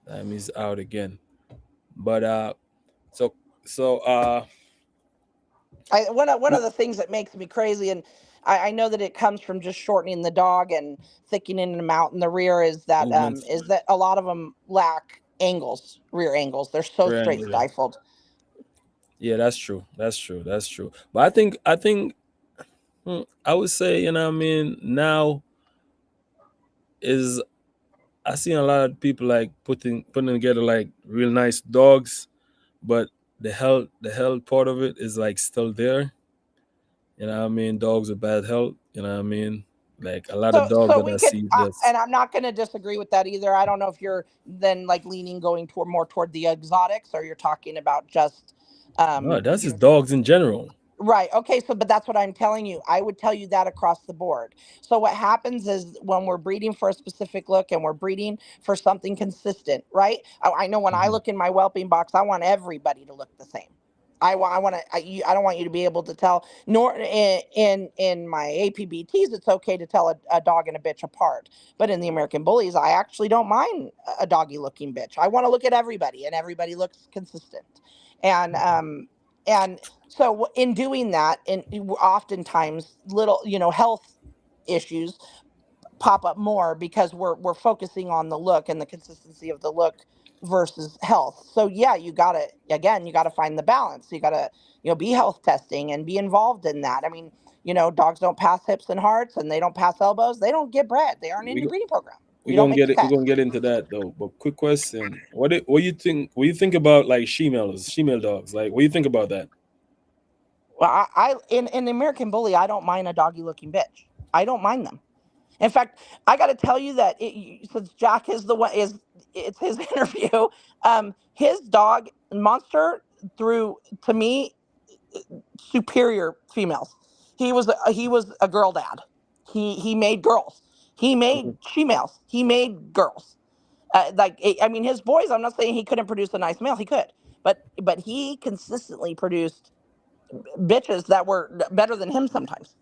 That means out again. But so so One of the things that makes me crazy, and I know that it comes from just shortening the dog and thickening them out in the rear, movements, is that a lot of them lack angles, rear angles. They're so rear straight angle, yeah. stifled. Yeah, that's true. That's true. That's true. But I think I would say, you know what I mean, now is I seen a lot of people like putting together like real nice dogs, but the health part of it is like still there. You know what I mean? Dogs with bad health. You know what I mean? Like a lot of dogs So that we I could, see just and I'm not going to disagree with that either. I don't know if you're then like leaning going toward more toward the exotics, or you're talking about just no, that's your just dogs in general. right. Okay. So, but that's what I'm telling you. I would tell you that across the board. So, what happens is when we're breeding for a specific look and we're breeding for something consistent, right? I know when I Mhm. look in my whelping box, I want everybody to look the same. I don't want you to be able to tell. Nor in my APBTs, it's okay to tell a dog and a bitch apart. But in the American Bullies, I actually don't mind a doggy looking bitch. I want to look at everybody, and everybody looks consistent. And so in doing that, and oftentimes little health issues pop up more because we're focusing on the look and the consistency of the look versus health. So yeah, you gotta find the balance. You gotta be health testing and be involved in that. I mean, dogs don't pass hips and hearts, and they don't pass elbows. They don't get bred. They aren't in We your go, breeding program. we We don't gonna make get the it. We're cut. gonna get into that though. But quick question: what you think? What you think about like female dogs? Like, what do you think about that? Well, in the American Bully, I don't mind a doggy looking bitch. I don't mind them. In fact, I got to tell you that since Jack is the one is it's his interview, his dog Monster threw to me superior females. He was a girl dad. He made girls. He made Mhm. females. He made girls. I mean, his boys. I'm not saying he couldn't produce a nice male. He could, but he consistently produced bitches that were better than him sometimes.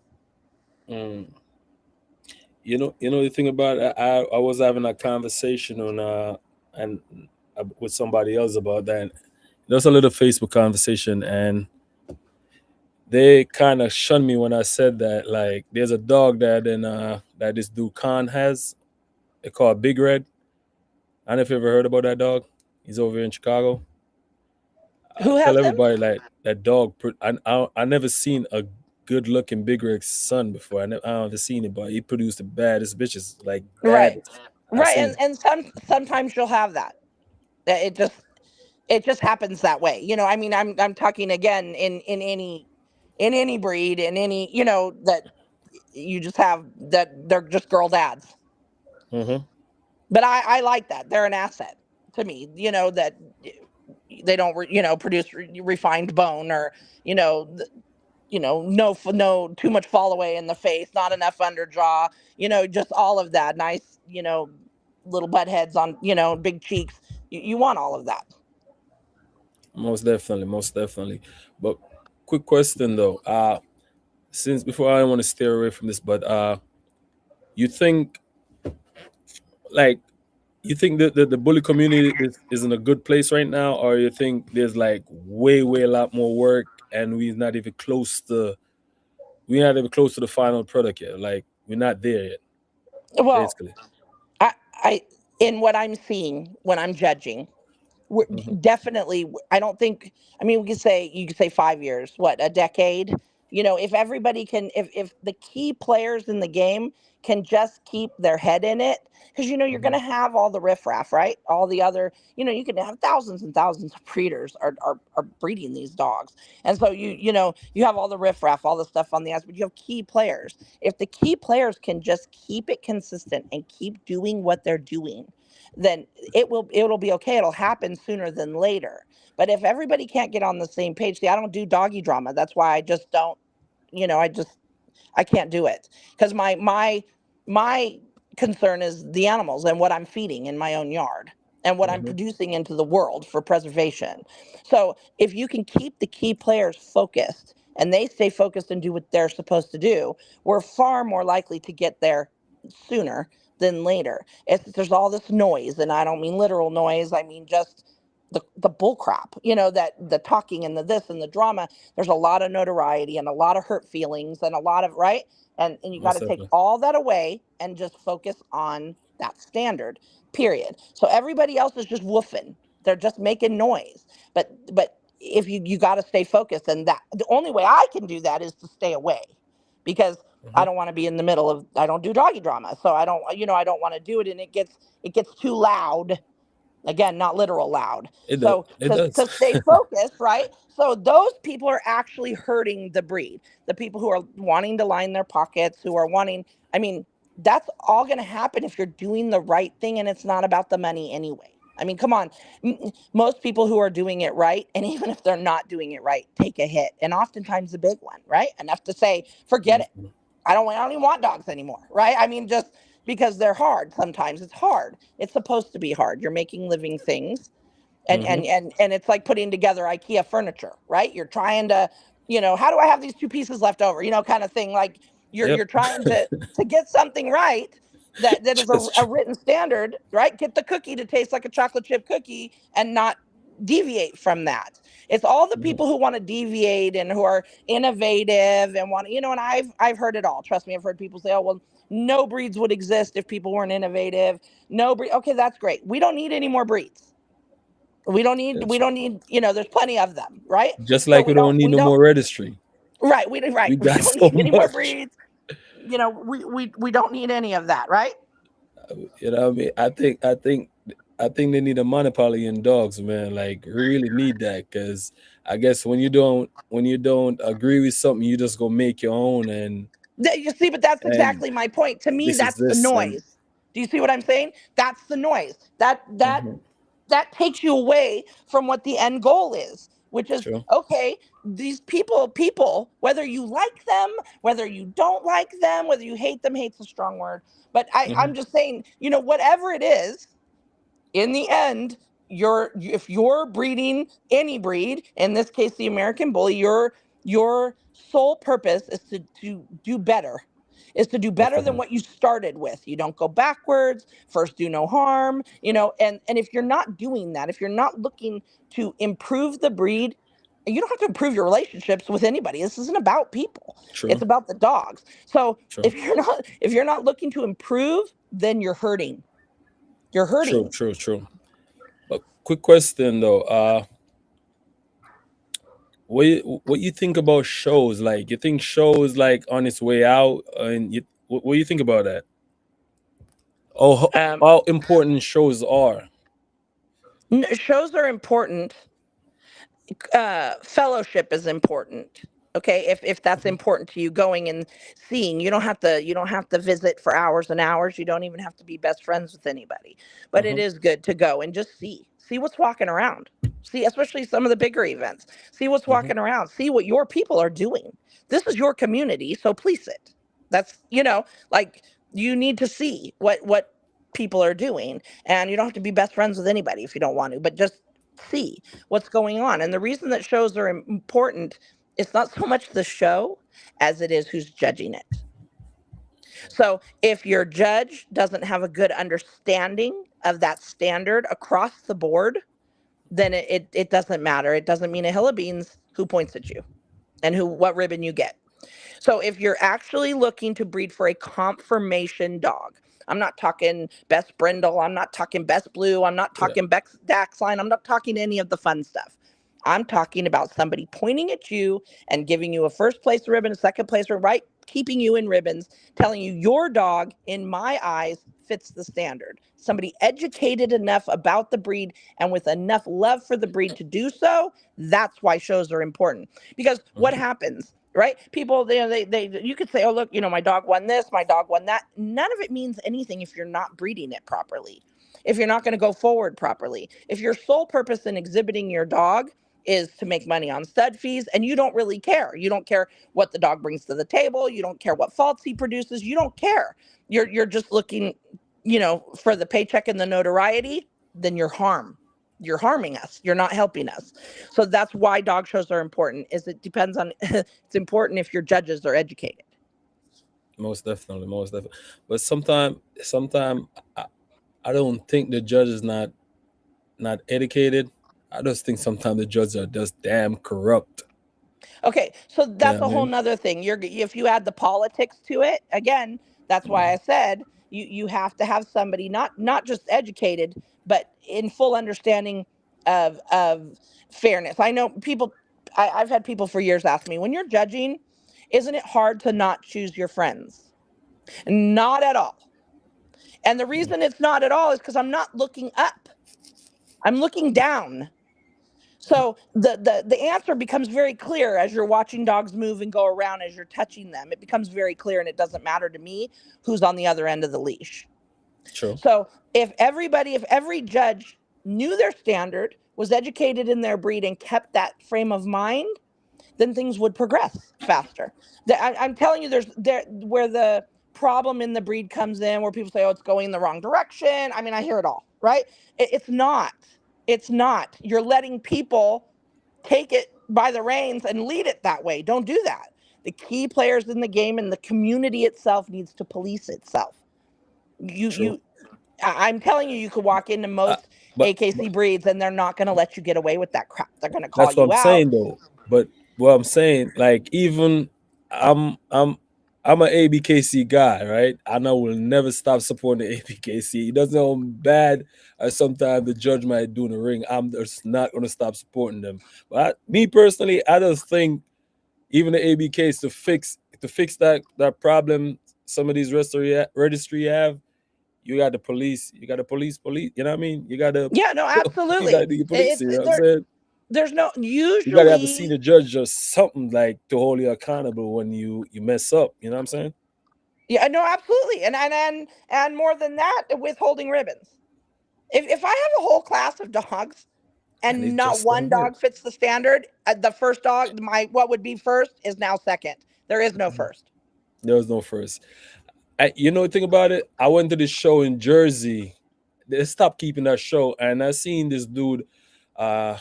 Mm. You know the thing about it, I was having a conversation on and with somebody else about that. There was a little Facebook conversation, and they kind of shunned me when I said that. Like, there's a dog that this dude Khan has. They call it Big Red. I don't know if you ever heard about that dog. He's over here in Chicago. I Who has tell him? everybody like that dog. I never seen a good looking Big Red son before. I never seen it, but he produced the baddest bitches, like Right, baddest I right, seen. sometimes you'll have that. It just happens that way. I mean, I'm talking again in any breed, in any that you just have that they're just girl dads. Mm-hmm. But I like that. They're an asset to me. That they don't produce refined bone, or you know th- no too much fall away in the face, not enough under jaw. Just all of that nice. Little butt heads on big cheeks. You want all of that. Most definitely, most definitely. But quick question though. Since before I don't want to steer away from this, but you think like you think that the bully community is in a good place right now, or you think there's like way a lot more work and we're not even close to the final product yet. Like, we're not there yet, Well, basically. I in what I'm seeing when I'm judging, we're Hmm. definitely. I don't think. I mean, you could say 5 years, what, a decade. If everybody can, if the key players in the game can just keep their head in it, because you're Hmm. gonna have all the riffraff, right? All the other, you can have thousands and thousands of breeders are breeding these dogs, and so you have all the riffraff, all the stuff on the ass, but you have key players. If the key players can just keep it consistent and keep doing what they're doing, then it'll be okay. It'll happen sooner than later. But if everybody can't get on the same page, see, I don't do doggy drama. That's why I just don't. I can't do it, because my concern is the animals and what I'm feeding in my own yard and what I'm Hmm. producing into the world for preservation. So if you can keep the key players focused and they stay focused and do what they're supposed to do, we're far more likely to get there sooner than later. There's all this noise, and I don't mean literal noise. I mean just the bull crap. That the talking and the this and the drama. There's a lot of notoriety and a lot of hurt feelings and a lot of, right. And you got Most to take definitely. all that away and just focus on that standard. Period. So everybody else is just woofing. They're just making noise. But if you got to stay focused, and that the only way I can do that is to stay away, because I Hmm. don't want to be in the middle of. I don't do doggy drama, so I don't want to do it, and it gets too loud. Again, not literal loud. It does. So It to does. stay focused, right? So those people are actually hurting the breed. The people who are wanting to line their pockets, who are wanting, I mean, that's all going to happen if you're doing the right thing, and it's not about the money anyway. I mean, come on. Most people who are doing it right, and even if they're not doing it right, take a hit, and oftentimes a big one, right? Enough to say, forget it. Most definitely. I don't even want dogs anymore, right? I mean, just because they're hard. Sometimes it's hard. It's supposed to be hard. You're making living things. and Mm-hmm. and and and it's like putting together IKEA furniture, right? You're trying to, how do I have these two pieces left over, kind of thing. Like you're Yep. trying to get something right that is That's a true. written standard, right? Get the cookie to taste like a chocolate chip cookie and not deviate from that. It's all the Mhm. people who want to deviate and who are innovative and want, and I've heard it all. Trust me, I've heard people say, "Oh, well, no breeds would exist if people weren't innovative." No breed. Okay, that's great. We don't need any more breeds. We That's don't need, there's plenty of them, right? just So like we don't need we no don't more registry. right, We we got don't so need any more much. breeds. We don't need any of that, right? You know what I mean? I think they need a monopoly in dogs, man. Like really need that because I guess when you don't agree with something, you just go make your own You see, but that's and exactly my point. To me, this is that's the this and noise. Do you see what I'm saying? That's the noise. hmm That takes you away from what the end goal is, which is true. okay, these people, whether you like them, whether you don't like them, whether you hate them, hate's a strong word. But Hmm. I'm just saying, whatever it is, in the end, if you're breeding any breed, in this case the American Bully, your sole purpose is to do better, than Definitely. what you started with. You don't go backwards. First, do no harm. And if you're not doing that, if you're not looking to improve the breed, you don't have to improve your relationships with anybody. This isn't about people. It's True. about the dogs. So True. if you're not looking to improve, then you're hurting. You're True. hurting. True. True. But quick question though. What you think about shows? Like, you think shows like on its way out, and what do you think about that? Oh, Um, how important shows are. Shows are important. Fellowship is important. Okay, if that's Mhm. important to you, going and seeing, you don't have to visit for hours and hours. You don't even have to be best friends with anybody, but it Mhm. is good to go and just see what's walking around. See, especially some of the bigger events, see what's Mhm. walking around, see what your people are doing. This is your community, so police it. That's, like, you need to see what people are doing, and you don't have to be best friends with anybody if you don't want to, but just see what's going on. And the reason that shows are important, it's not so much the show as it is who's judging it. So if your judge doesn't have a good understanding of that standard across the board, then it doesn't matter. It doesn't mean a hill of beans who points at you and what ribbon you get. So if you're actually looking to breed for a conformation dog, I'm not talking best brindle, I'm not talking best blue, I'm not Yeah. talking Bex Daxline, I'm not talking any of the fun stuff. I'm talking about somebody pointing at you and giving you a first place ribbon, a second place ribbon, right? Keeping you in ribbons, telling you your dog, in my eyes, fits the standard. Somebody educated enough about the breed and with enough love for the breed to do so. That's why shows are important. Because what Mhm. happens? Right? People, they you could say, oh, look, my dog won this, my dog won that. None of it means anything if you're not breeding it properly, if you're not going to go forward properly, if your sole purpose in exhibiting your dog is to make money on stud fees, and you don't really care. You don't care what the dog brings to the table. You don't care what faults he produces. You don't care. You're just looking, for the paycheck and the notoriety. Then you're harming us. You're not helping us. So that's why dog shows are important. Is it depends on it's important if your judges are educated. Most definitely. Most definitely. But sometimes I, I don't think the judge is not educated. I just think sometimes the judges are just damn corrupt. Okay, so You know that's what a I whole mean? nother thing. If you add the politics to it, again, that's why I Mhm. said you have to have somebody not just educated, but in full understanding of fairness. I know people. I've had people for years ask me, when you're judging, isn't it hard to not choose your friends? Not at all. And the reason it's not at all is because I'm not looking up. I'm looking down. So the answer becomes very clear as you're watching dogs move and go around, as you're touching them. It becomes very clear, and it doesn't matter to me who's on the other end of the leash. True. So if every judge knew their standard, was educated in their breed, and kept that frame of mind, then things would progress faster. I'm telling you, there's there where the problem in the breed comes in, where people say, "Oh, it's going in the wrong direction." I mean, I hear it all, right? It's not. It's not. You're letting people take it by the reins and lead it that way. Don't do that. The key players in the game and the community itself needs to police itself. You True. you I'm telling you, you could walk into Uh, most but AKC breeds and they're not going to let you get away with that crap. They're going to call that's what you I'm out. saying though. But what I'm saying, like even I'm I'm I'm an ABKC guy, right? And I will never stop supporting the ABKC. It doesn't sound bad as sometimes the judge might do in the ring. I'm just not gonna stop supporting them. But me personally, I just think even the ABKs to fix that problem some of these registry have, you got the police, you got the police, you know what I mean? You gotta Yeah, no, you gotta absolutely. do your police, It's you know what I'm there. saying? There's no You gotta have a usually. senior judge or something like to hold you accountable when you mess up. You know what I'm saying? Yeah, no, absolutely. And more than that, withholding ribbons. If I have a whole class of dogs And it and not just one don't hit. dog fits the standard, the first dog, my what would be first is now second. There is no Mhm. first. There was no first. You know the thing about it? I went to this show in Jersey. They stopped keeping that show, and I seen this dude.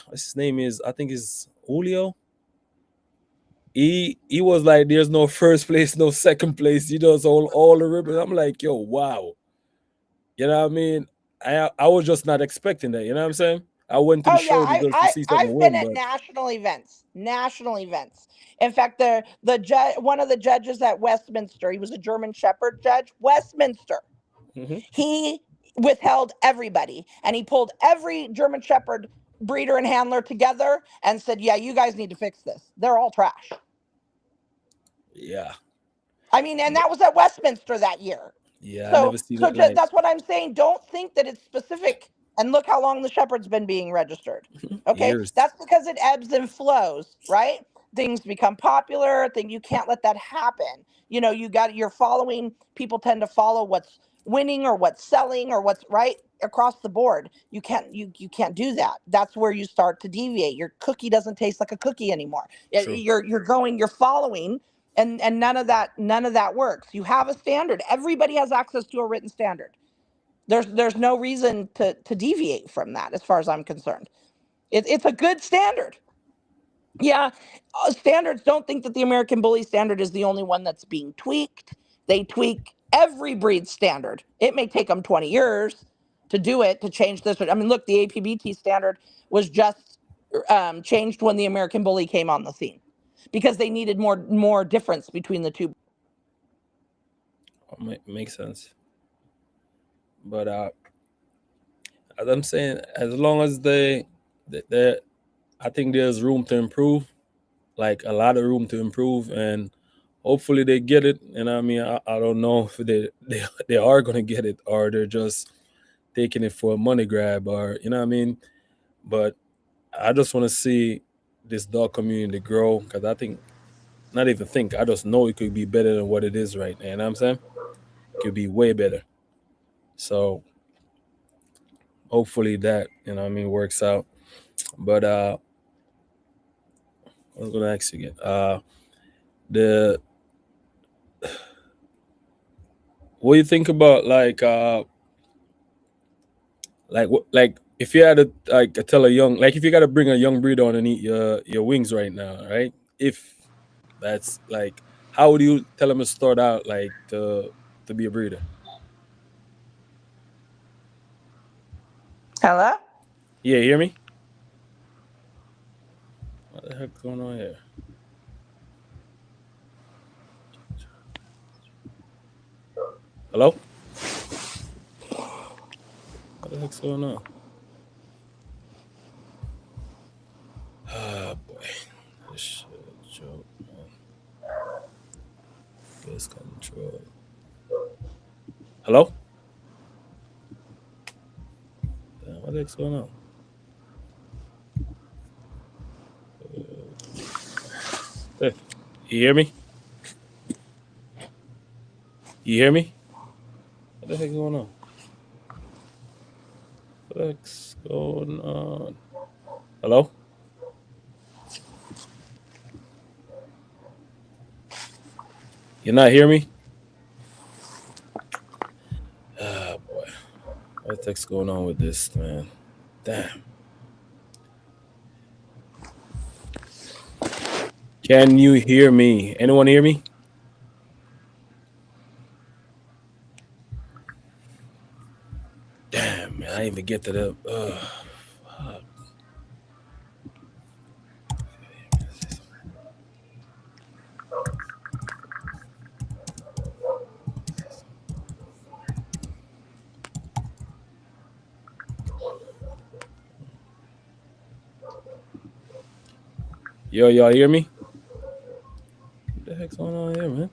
What's his name is? I think is Julio. He was like, "There's no first place, no second place." He does all the ribbons. I'm like, "Yo, wow." You know what I mean? I was just not expecting that. You know what I'm saying? I went to the Oh yeah, show to I, just to I see someone I've been win, at but national events. National events. In fact, the judge, one of the judges at Westminster, he was a German Shepherd judge. Westminster. mhm. He withheld everybody, and he pulled every German Shepherd breeder and handler together and said, "Yeah, you guys need to fix this. They're all trash." Yeah, I mean, and Ne- that was at Westminster that year. yeah, I So, never seen so that. Like that's what I'm saying. Don't think that it's specific. And look how long the shepherd's been being registered. Okay, years. that's because it ebbs and flows, right? Things become popular. Thing you can't let that happen. You know, you're following. People tend to follow what's winning or what's selling or what's right across the board. You can't do that. That's where you start to deviate. Your cookie doesn't taste like a cookie anymore. True. You're following and none of that works. You have a standard. Everybody has access to a written standard. There's no reason to deviate from that as far as I'm concerned. It's a good standard. Yeah, standards, don't think that the American Bully standard is the only one that's being tweaked. They tweak every breed standard. It may take them 20 years to do it, to change this. I mean, look, the APBT standard was just changed when the American Bully came on the scene because they needed more difference between the two. Makes sense. But as I'm saying, as long as they I think there's room to improve, like a lot of room to improve, and hopefully they get it. And I mean, I don't know if they are gonna get it or they're just taking it for a money grab, or you know what I mean. But I just want to see this dog community grow because I think, not even think, I just know it could be better than what it is right now. You know what I'm saying? It could be way better. So hopefully that, you know what I mean, works out. But I was gonna ask you again. The What do you think about like if you had to like tell a young, like if you got to bring a young breeder underneath your wings right now, right? If that's like, how would you tell them to start out like to be a breeder? Hello? Yeah, you hear me? What the heck going on here? Hello? What the heck's going on? Ah, boy, this shit joke, man. Best control. Hello? Damn, what the heck's going on? Hey, you hear me? You hear me? What the heck going on? What the heck's going on? Hello? You not hear me? Ah, boy. What the heck's going on with this, man? Damn. Can you hear me? Anyone hear me? Damn, man, I didn't even get to the. Yo, y'all hear me? What the heck's going on here, man?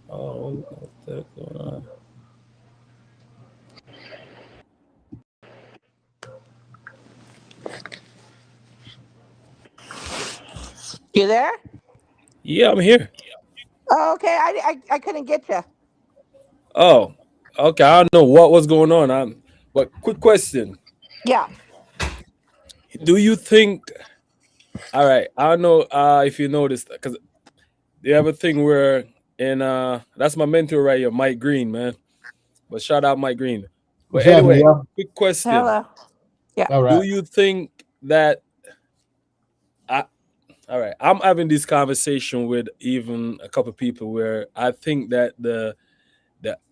Oh, what the heck's going on? You there? Yeah, I'm here. Oh, okay. I couldn't get you. Oh, okay. I don't know what was going on. But quick question: Yeah. do you think? All right, I don't know if you noticed because they have a thing where in that's my mentor right here, Mike Green, man. But shout out Mike Green. But What's happening, anyway, y'all? quick question: Hello. Yeah. All do right. you think that I? All right, I'm having this conversation with even a couple people where I think that the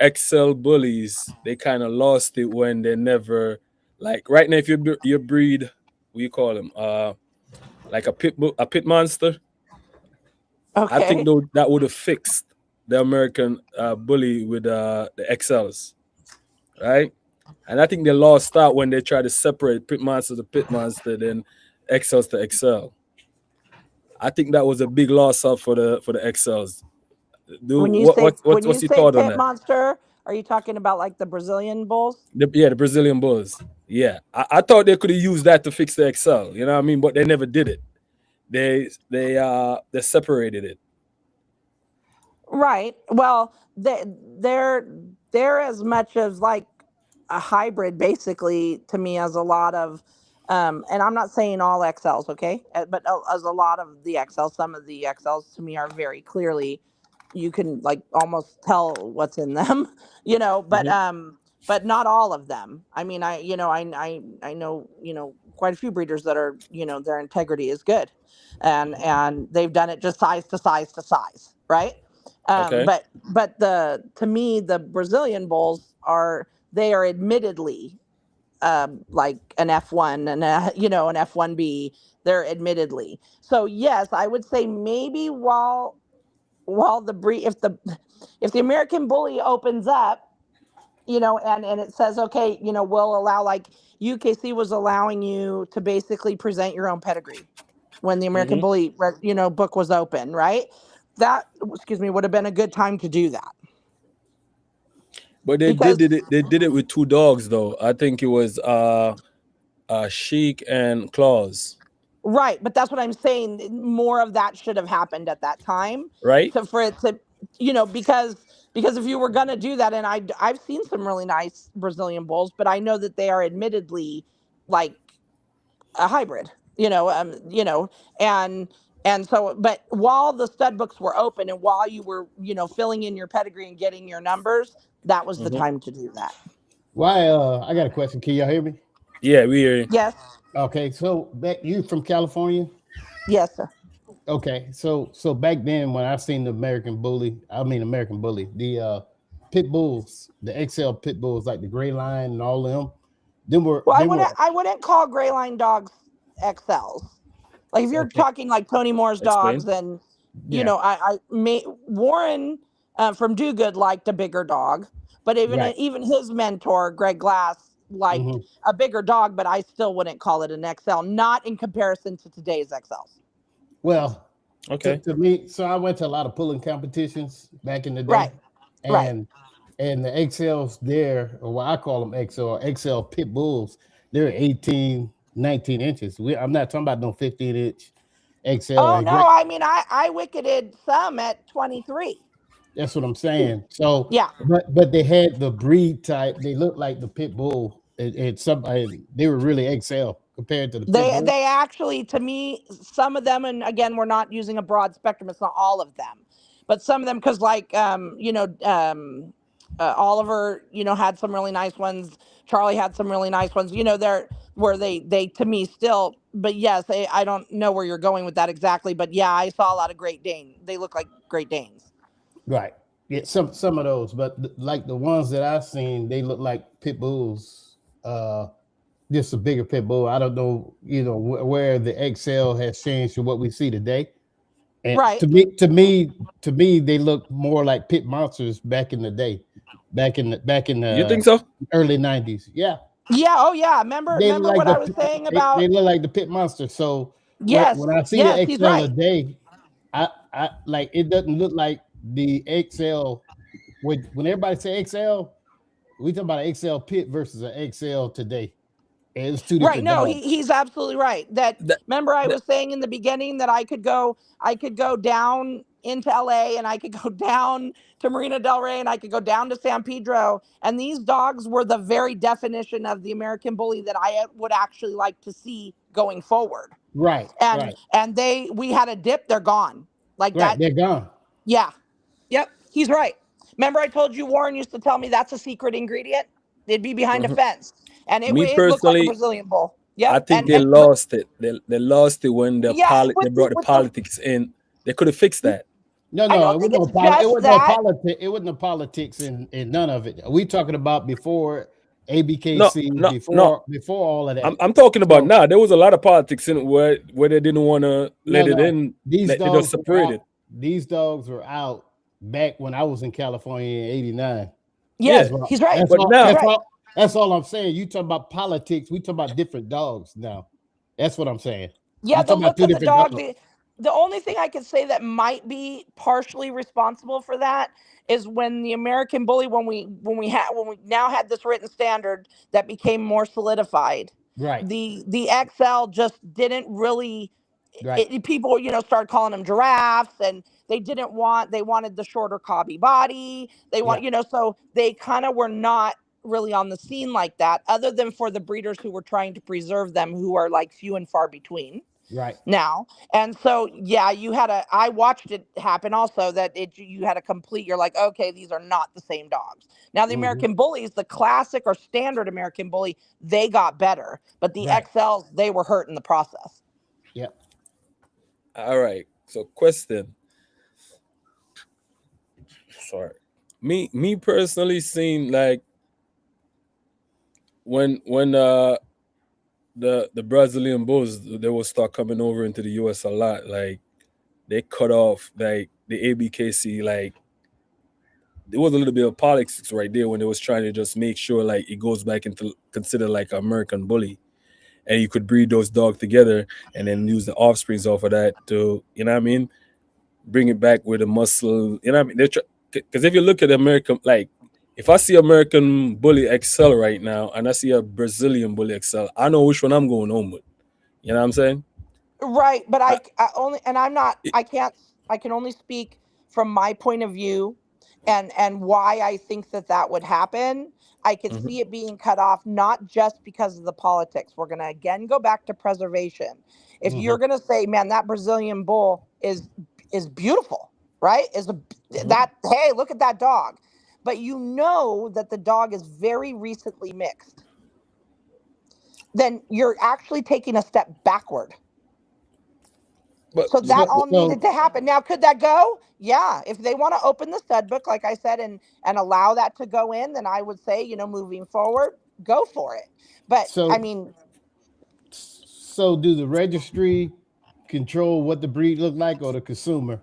XL bullies they kind of lost it when they never like right now if you breed what you call them like a pit monster. I think Okay. though that would have fixed the American bully with the XLs, right? And I think they lost out when they tried to separate pit monster to pit monster, then XLs to XL. I think that was a big loss out for the XLs. Do When you what's your say thought on pit that? monster, are you talking about like the Brazilian bulls? Yeah, the Brazilian bulls. Yeah, I thought they could have used that to fix the XL. You know what I mean? But they never did it. They separated it. Right. Well, they're as much as like a hybrid, basically, to me, as a lot of, and I'm not saying all XLs, okay, but as a lot of the XLs, some of the XLs to me are very clearly, you can like almost tell what's in them, Hmm. but not all of them. I mean, I know, quite a few breeders that are, their integrity is good, and they've done it just size to size to size, right? Okay. But the to me the Brazilian bulls are admittedly like an F1 and an F1B. They're admittedly so yes, I would say maybe while the breed if the American bully opens up, and it says, okay, we'll allow, like UKC was allowing you to basically present your own pedigree when the American Hmm. bully book was open, right? That, excuse me, would have been a good time to do that. But they Because did it. They did it with two dogs though. I think it was Sheik and Claus, right, but that's what I'm saying, more of that should have happened at that time, right? to for it to, because if you were going to do that, and I've seen some really nice Brazilian bulls, but I know that they are admittedly like a hybrid, and so, but while the stud books were open and while you were, filling in your pedigree and getting your numbers, that was the Hmm. time to do that. Why? I got a question. Can y'all hear me? Yeah, we are. Yes. Okay. So back, you from California? Yes, sir. Okay. So back then, when I seen the American Bully, the pit bulls, the XL pit bulls, like the Gray Line and all of them, them were Well, they were I wouldn't call gray line dogs XLs. Like if you're okay. talking like Tony Moore's dogs, Explain. and Yeah. I may Warren, from Do Good, liked a bigger dog, but Right. even his mentor Greg Glass liked Hmm. a bigger dog, but I still wouldn't call it an XL, not in comparison to today's XLs. Well, Okay. to me, so I went to a lot of pulling competitions back in the Right, day, right. and the XLs there, or what I call them XL pit bulls, they're 18, 19 inches. I'm not talking about no 15-inch XL Oh and no, great. I mean I wicketed some at 23. That's what I'm saying. So, Yeah. but they had the breed type. They looked like the pit bull. They were really XL compared to the pit bull. They actually, to me, some of them, and again, we're not using a broad spectrum. It's not all of them, but some of them, because like Oliver, had some really nice ones. Charlie had some really nice ones. They're where they to me still. But yes, I don't know where you're going with that exactly. But yeah, I saw a lot of Great Dane. They look like Great Danes. Right. Yeah, some of those, but like the ones that I've seen, they look like pit bulls. Just a bigger pit bull. I don't know, where the XL has changed to what we see today. And Right. to me, they look more like pit monsters back in the day, back in You the think so? early '90s. Yeah, Yeah. Oh yeah. Remember they look remember like what I was saying about? they look like the pit monster. So Yes. when I see the Yes. He's XL right. today, I like it doesn't look like the XL. When everybody say XL, we talking about an XL pit versus an XL today. And it's two Right. different No, dogs. he's absolutely right. That That, remember I that was saying in the beginning that I could go down into LA and I could go down to Marina Del Rey and I could go down to San Pedro, and these dogs were the very definition of the American bully that I would actually like to see going forward. Right, And right, we had a dip, they're gone. Like right. that. They're gone. Yeah. Yep, he's right. Remember I told you Warren used to tell me that's a secret ingredient? It'd be behind a mhm. fence. And it, Me it looked like a personally, Brazilian bull. I Yep. think And they and but lost it. They lost it when yeah, they with brought the the with the politics in. They could have fixed that. No, I no, don't it think wasn't it's no it just wasn't no that. politics. It wasn't no politics in none of it. We talking about before No, ABKC, no, no. before all of that. I'm talking about So now. There was a lot of politics in it where they didn't want to no, let it no, in. these They just dogs were out. separated. These dogs were out back when I was in California in '89. Yeah, Yes, That's all. he's right. That's but all. He's now, That's right. all. That's all I'm saying. You talking about politics? We talking about different dogs now. That's what I'm saying. Yeah, You the talking about look two of the different dog. dogs? The only thing I could say that might be partially responsible for that is when the American bully, when we now had this written standard that became more solidified, Right, the XL just didn't really. right. People, started calling them giraffes, and they wanted the shorter cobby body. They Yeah, so they kind of were not really on the scene like that, other than for the breeders who were trying to preserve them, who are like few and far between right. now. And so yeah, I watched it happen also, that you had a complete, you're like, okay, these are not the same dogs. Now the Hmm. American bullies, the classic or standard American bully, they got better, but the Right. XLs, they were hurt in the process. Yeah. all right. So, question. Sorry. Me personally, seen like when the Brazilian bulls, they will start coming over into the US a lot. Like they cut off like the ABKC. Like there was a little bit of politics right there when they was trying to just make sure like it goes back into considered like American bully, and you could breed those dogs together and then use the offsprings off of that to, you know what I mean, bring it back with a muscle. You know what I mean? Because if you look at American, like if I see American bully XL right now and I see a Brazilian bully XL, I know which one I'm going home with. You know what I'm saying? Right, but I, I only, and I'm not, it, I can't, I can only speak from my point of view, and why I think that would happen. I could mhm, see it being cut off, not just because of the politics. We're going to again go back to preservation. If Hmm. you're going to say, man, that Brazilian bull is beautiful, right? mhm. That, hey, look at that dog. But you know that the dog is very recently mixed, then you're actually taking a step backward. But So that but all needed to happen. Now, could that go? Yeah. If they want to open the stud book, like I said, and allow that to go in, then I would say, moving forward, go for it. But I So, mean, do the registry control what the breed look like, or the consumer?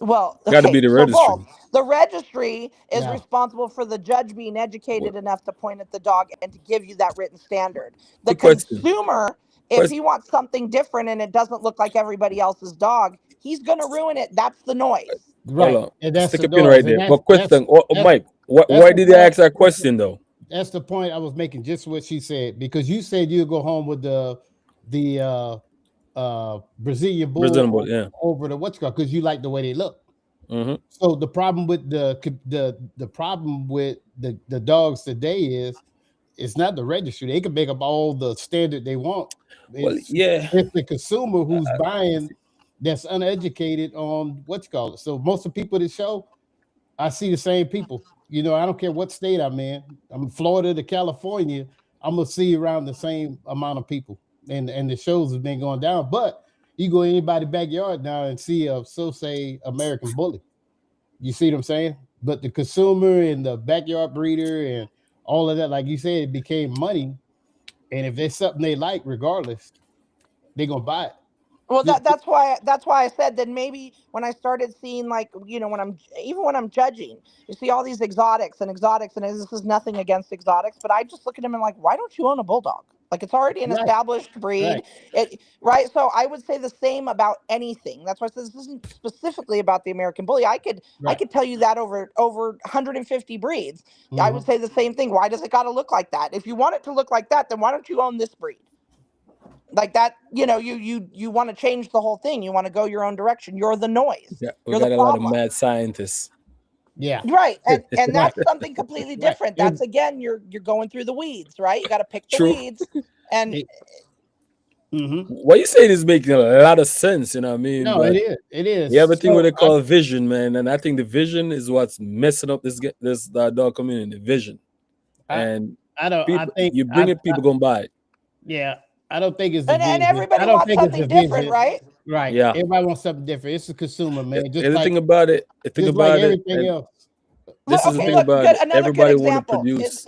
well, got to be okay, the so both. registry. The registry is Yeah. responsible for the judge being What, educated enough to point at the dog and to give you that written standard. The quick question. consumer, if Question. he wants something different and it doesn't look like everybody else's dog, he's going to ruin it. That's the noise. Hold Right. on. And that's Stick the a pin noise. right And there. But question, that's Mike, that's why the did they point. ask that question though? That's the point I was making. Just what she said, because you said you go home with the Brazilian Brazilian bull bully, yeah. over the what's called, because you like the way they look. Hmm. So the problem with the problem with the dogs today is it's not the registry. They can make up all the standard they want. Well, It's yeah. it's the consumer who's buying, that's uneducated on what's called. So most of the people that show, I see the same people. You know, I don't care what state I'm in. I'm in Florida to California. I'm gonna see around the same amount of people, and the shows have been going down. But you go in anybody's backyard now and see a so say American Bully. You see what I'm saying? But the consumer and the backyard breeder and all of that, like you said, it became money. And if there's something they like, regardless, they're gonna buy it. Well, Th- that's why I said that maybe when I started seeing, like, when I'm judging, you see all these exotics, and this is nothing against exotics, but I just look at them and like, why don't you own a bulldog? Like, it's already an right, established right, breed, right? So I would say the same about anything. That's why I said this isn't specifically about the American Bully. I right. could tell you that over 150 breeds, I would Mm-hmm. say the same thing. Why does it got to look like that? If you want it to look like that, then why don't you own this breed? Like that, you want to change the whole thing. You want to go your own direction. You're the noise. We You're the got a lot of problem. mad scientists. Yeah, Right. And right, that's something completely right. different. That's, again, you're going through the weeds, right? You got to pick the True. weeds. And It, mm-hmm. What you saying is making a lot of sense, you know what I mean? No, it But is. It you have a is. thing what So they I, call vision, man, and I think the vision is what's messing up this dog community. The vision, I, and I don't. I people, think. you bring it, people gonna buy it. Yeah. I don't think it's the and vision. I everybody don't wants think it's the something different, vision. right? Right. Yeah, Everybody wants something different. It's the consumer, man. and the thing about it, Just like everything and else. this is the Okay, thing look, about good. it. Another good Everybody want to example produce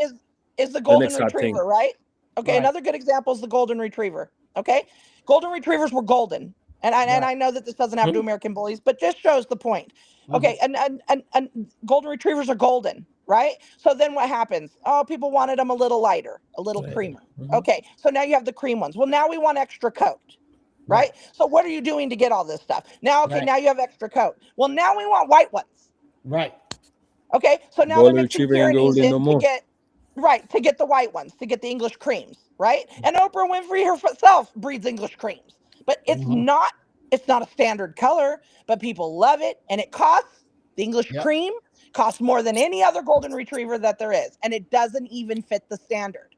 is the the golden next hot thing. retriever, right? Okay, Right. another good example is the golden retriever. Okay, golden retrievers were golden, and Right. I know that this doesn't have to do Hmm? American bullies, but just shows the point. Mm-hmm. Okay, and golden retrievers are golden, right? So then what happens? Oh, people wanted them a little lighter, a little Later. creamer. Mhm. Okay, so now you have the cream ones. Well, now we want extra coat. Right. Right? So what are you doing to get all this stuff? Now, okay, Right. now you have extra coat. Well, now we want white ones. Right. Okay, so now they're Golden mixing retriever ain't Pyrenees golden no in to more. get, right, to get the white ones, to get the English creams, right? And Oprah Winfrey herself breeds English creams, but Mm-hmm. it's not a standard color, but people love it, and it costs, the English Yep. cream costs more than any other golden retriever that there is, and it doesn't even fit the standard.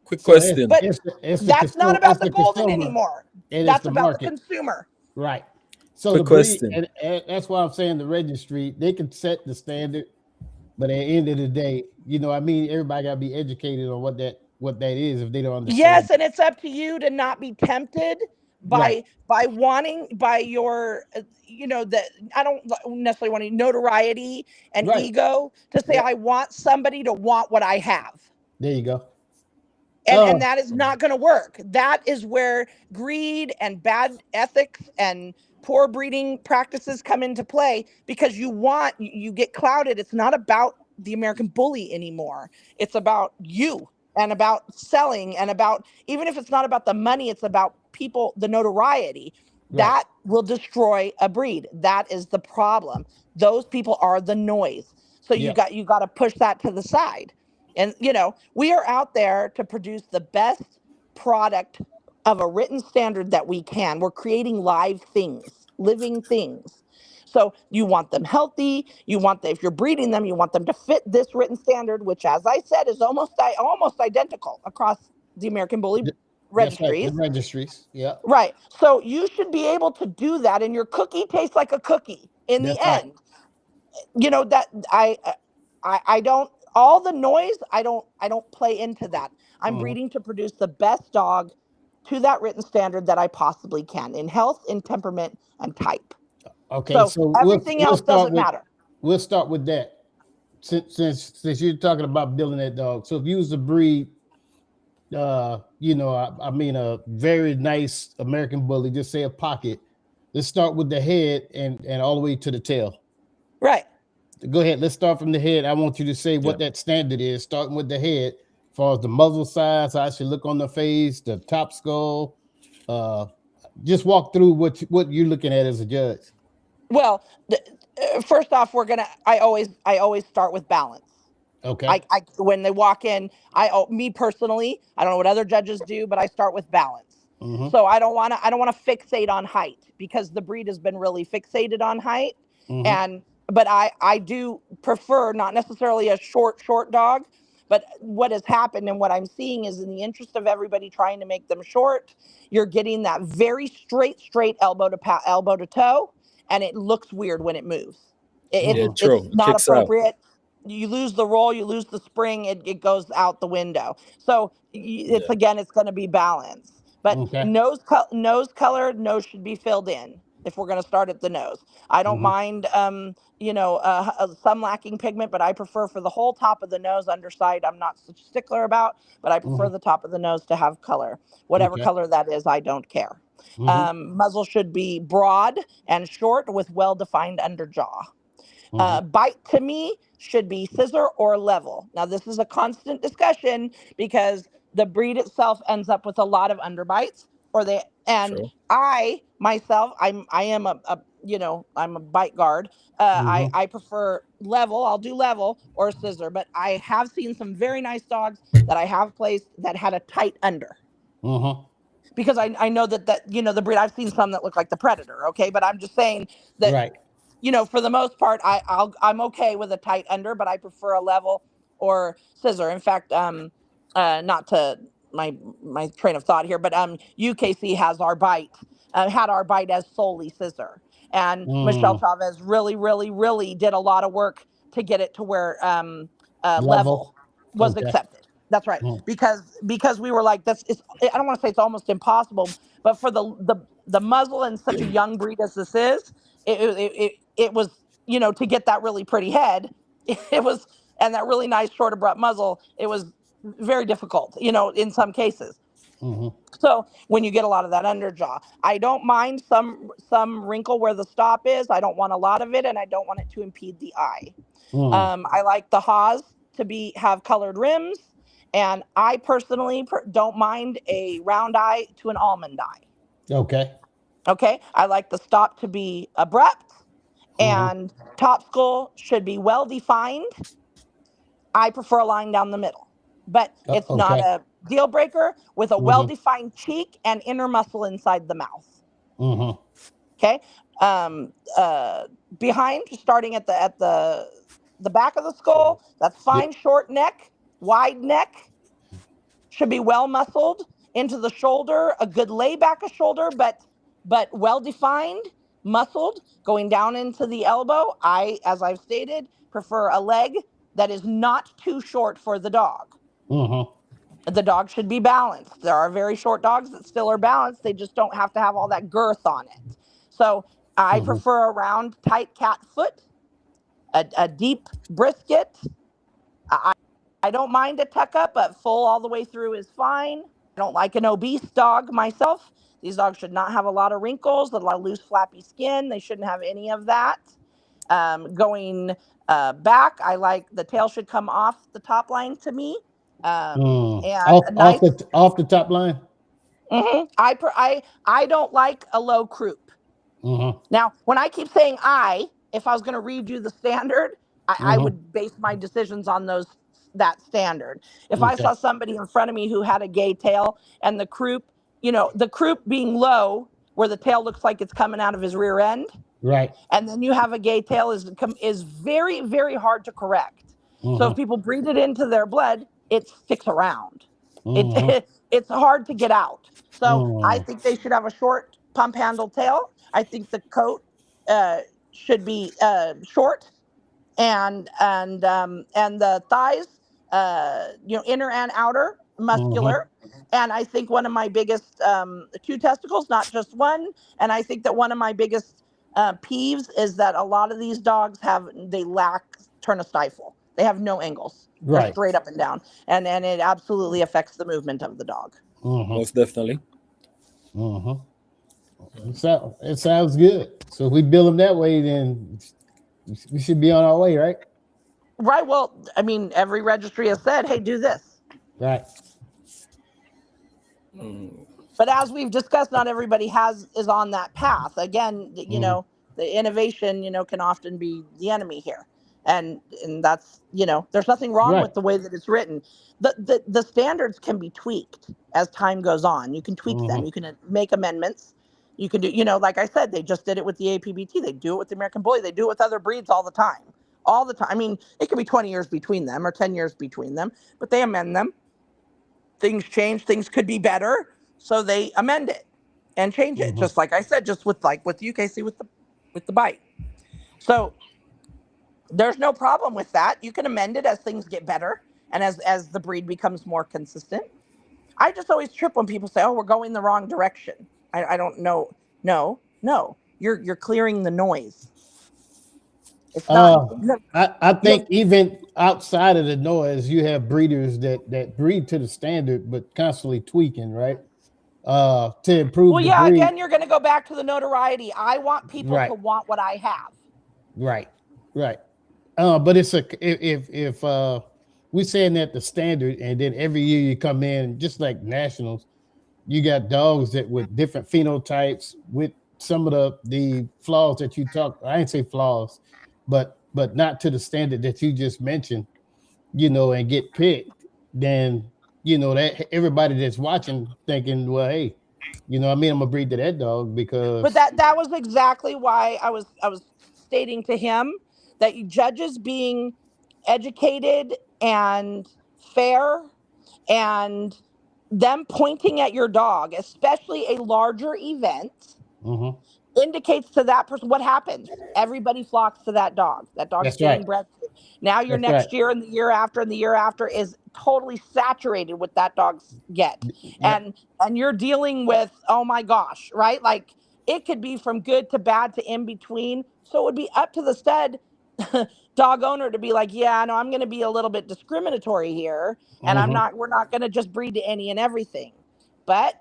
Quick So it's question. But it's the it's the that's not consumer. It's about the the golden consumer, anymore. and it's That's the about the market. consumer. Right. So the Quick breed, question. and that's why I'm saying the registry, they can set the standard, but at the end of the day, I mean, everybody got to be educated on what that is if they don't understand. Yes, and it's up to you to not be tempted Right. by wanting, by your that I don't necessarily want notoriety and Right. ego to say Yep. I want somebody to want what I have. There you go. And Oh, that is not going to work. That is where greed and bad ethics and poor breeding practices come into play, because you get clouded. It's not about the American bully anymore. It's about you, and about selling, and about, even if it's not about the money, it's about people, the notoriety. right. That will destroy a breed. That is the problem. Those people are the noise. So Yep. you got to push that to the side. And we are out there to produce the best product of a written standard that we can. We're creating live things, living things. So you want them healthy. If you're breeding them, you want them to fit this written standard, which, as I said, is almost identical across the American Bully That's right. The registries. registries. Yep. Right. So you should be able to do that, and your cookie tastes like a cookie in the That's right. end. That I don't, all the noise, I don't play into that. I'm Mhm. breeding to produce the best dog to that written standard that I possibly can, in health, in temperament, and type. Okay. So So we'll everything we'll else start doesn't with matter. we'll start with that. Since you're talking about building that dog, so if you was to breed, I mean, a very nice American Bully, just say a pocket. Let's start with the head and all the way to the tail. Right. Go ahead. Let's start from the head. I want you to say Yeah. what that standard is, starting with the head, as far as the muzzle size, how I should look on the face, the top skull. Uh, just walk through what you're looking at as a judge. Well, first off, I always start with balance. Okay. When they walk in, me personally, I don't know what other judges do, but I start with balance. Mm-hmm. So I don't want to fixate on height, because the breed has been really fixated on height. Mm-hmm. But I do prefer not necessarily a short dog, but what has happened and what I'm seeing is, in the interest of everybody trying to make them short, you're getting that very straight elbow to toe, and it looks weird when it moves. Yeah, Mm-hmm. It's true. It not kicks out. appropriate. you lose the roll, you lose the spring, it goes out the window. So it's, Yeah. again, it's going to be balance. But Okay. nose color, nose should be filled in if we're going to start at the nose. I don't Mm-hmm. mind, some lacking pigment, but I prefer for the whole top of the nose. Underside, I'm not such a stickler about, but I prefer the Mm-hmm. top of the nose to have color. Whatever Okay. color that is, I don't care. Mm-hmm. Muzzle should be broad and short with well-defined underjaw. Mm-hmm. Bite to me should be scissor or level. Now, this is a constant discussion because the breed itself ends up with a lot of underbites, and True. I myself, I am I'm a bite guard. Mm-hmm. I prefer level. I'll do level or scissor, but I have seen some very nice dogs that I have placed that had a tight under, Mm-hmm. because I know that the breed. I've seen some that look like the predator. Okay, but I'm just saying that, Right. for the most part, I'm okay with a tight under, but I prefer a level or scissor. In fact, not to my train of thought here, but UKC had our bite as solely scissor, and Michelle Mm. Chavez really, really, really did a lot of work to get it to where level Level. was Okay. accepted. That's right, Mm. because we were like, I don't want to say it's almost impossible, but for the muzzle and such a young breed as this is, it was, to get that really pretty head, it was, and that really nice short abrupt muzzle, it was very difficult, in some cases. Mm-hmm. So when you get a lot of that underjaw, I don't mind some wrinkle where the stop is. I don't want a lot of it, and I don't want it to impede the eye. Mm. I like the haws to have colored rims, and I personally don't mind a round eye to an almond eye. Okay. Okay, I like the stop to be abrupt, Mm-hmm. and top skull should be well defined. I prefer a line down the middle, but it's not Okay. a deal breaker with a well Mm-hmm. defined cheek and inner muscle inside the mouth. Mm-hmm. Okay, um, uh, behind, starting at the back of the skull, that's Yeah. fine. Short neck, wide neck, should be well muscled into the shoulder, a good layback of shoulder, but well defined, muscled, going down into the elbow. As I've stated, prefer a leg that is not too short for the dog. Mm-hmm. The dog should be balanced. There are very short dogs that still are balanced. They just don't have to have all that girth on it. So I Mm-hmm. prefer a round, tight cat foot, a deep brisket. I, I don't mind a tuck up, but full all the way through is fine. I don't like an obese dog myself. These dogs should not have a lot of wrinkles, a lot of loose, flappy skin. They shouldn't have any of that. Going back, I like the tail should come off the top line to me. Mm. And a nice. Off the top line. I don't like a low croup. Mm-hmm. Now, when I keep saying if I was going to read you the standard, I Mm-hmm. would base my decisions on that standard. If I Okay. saw somebody in front of me who had a gay tail and the croup being low, where the tail looks like it's coming out of his rear end, Right. and then you have a gay tail, is very, very hard to correct. So if Mm-hmm. people breed it into their blood, it sticks around. Mm-hmm. It's hard to get out. So I Mm. think they should have a short pump handle tail. I think the coat uh, should be short, and the thighs, inner and outer, Mm-hmm. muscular. And I think one of my biggest two testicles, not just one. And I think that one of my biggest peeves is that a lot of these dogs they lack turnastifle. They have no angles. They're Right. straight up and down, and it absolutely affects the movement of the dog. Mm-hmm. Most definitely. Mm-hmm. It sounds good. So if we build them that way, then we should be on our way, right? Right. Well, I mean, every registry has said, "Hey, do this." Right. Mm. But as we've discussed, not everybody is on that path. Again, Mm-hmm. the innovation, can often be the enemy here. And that's, there's nothing wrong Right. with the way that it's written. The standards can be tweaked as time goes on. You can tweak them. Mm-hmm. You can make amendments. You can do, like I said, they just did it with the APBT. They do it with the American Bully. They do it with other breeds all the time. All the time. I mean, it could be 20 years between them or 10 years between them, but they amend them. Things change, things could be better, so they amend it and change it, Mm-hmm. just like I said, just with UKC with the bite. So There's no problem with that. You can amend it as things get better and as the breed becomes more consistent. I just always trip when people say, "Oh, we're going the wrong direction." I don't know. No, no. You're clearing the noise. It's not. Uh, No, I you, think even outside of the noise, you have breeders that breed to the standard, but constantly tweaking, right? To well, improve the yeah. breed. Again, you're going to go back to the notoriety. I want people to Right, want what I have. right, right. But it's a if we're saying that the standard, and then every year you come in, just like nationals, you got dogs that with different phenotypes, with some of the flaws that you talk. I ain't say flaws, but not to the standard that you just mentioned. And get picked, then that everybody that's watching thinking, well, hey, I'm gonna breed to that dog But because that was exactly why I was stating to him that you judges being educated and fair and them pointing at your dog, especially a larger event, mm-hmm, indicates to that person what happens. Everybody flocks to that dog. That dog's that's right, getting bred to. Now your that's right, next year and the year after and the year after is totally saturated with that dog's get. yep, And you're dealing with, oh my gosh, right? Like it could be from good to bad to in between. So it would be up to the stud dog owner to be like, yeah, no, I'm going to be a little bit discriminatory here, and mm-hmm, we're not going to just breed to any and everything. But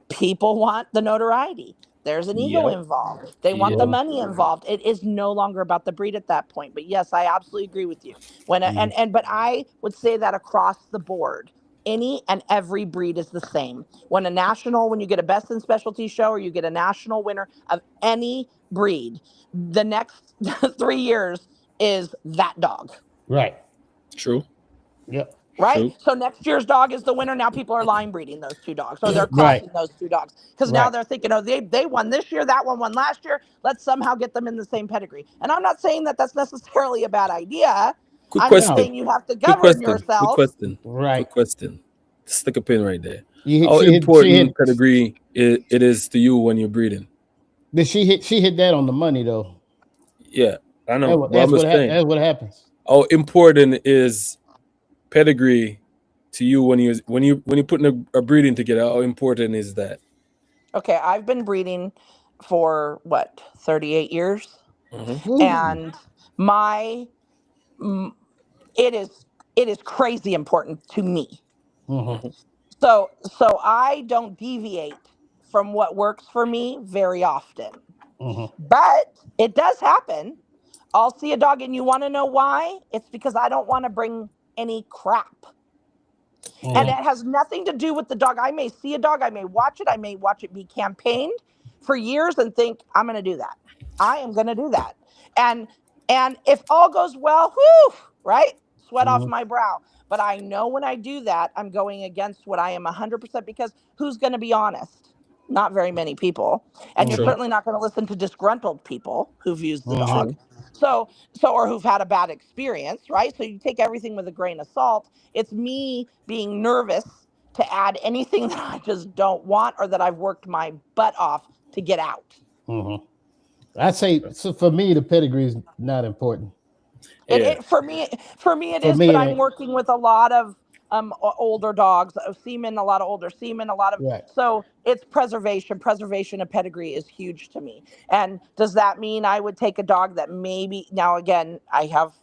people want the notoriety. There's an ego Yep. involved. They want the Yep. mm-hmm, money involved. It is no longer about the breed at that point. But yes, I absolutely agree with you. mm-hmm. But I would say that across the board, any and every breed is the same. When you get a best in specialty show or you get a national winner of any breed, the next 3 years is that dog. Right, True. yep, Right? True. So next year's dog is the winner. Now people are line breeding those two dogs, or they're right, crossing those two dogs because now right. they're thinking, oh, they won this year, that one won last year. Let's somehow get them in the same pedigree. And I'm not saying that that's necessarily a bad idea. Quick I'm just No, saying question. you have to Quick govern question. Quick yourself. question. right. Quick question. Stick a pin right there. You hit, How she hit. important pedigree it is to you when you're breeding? Did she hit that on the money though? Yeah, I That, know. what- But that's I'm what just saying, that's what happens. how important is pedigree to you when you putting a breeding together? How important is that? Okay, I've been breeding for what, 38 years, Hmm. Ooh. and my mm, it is it is crazy important to me. Mm-hmm, Hmm. So I don't deviate from what works for me very often. mm-hmm, But it does happen. I'll see a dog and you want to know why? It's because I don't want to bring any crap. And Yeah. mm-hmm, it has nothing to do with the dog. I may see a dog, I may watch it be campaigned for years and think I'm going to do that. I am going to do that. And and if all goes well, whew, right? Sweat off mm-hmm, my brow. But I know when I do that, I'm going against what I am 100% because who's going to be honest? Not very many people. And you're mm-hmm, True. certainly not going to listen to disgruntled people who've used the mm-hmm. dog. True. Or who've had a bad experience, right? So you take everything with a grain of salt. It's me being nervous to add anything that I just don't want or that I've worked my butt off to get out. Mm-hmm. I say so for me, the pedigree is not important. Yeah. For me it For is, me, but it I'm ain't. working with a lot of older dogs, semen, a lot of older semen, a lot of Right. so it's preservation. Preservation of pedigree is huge to me. And does that mean I would take a dog that maybe now again I have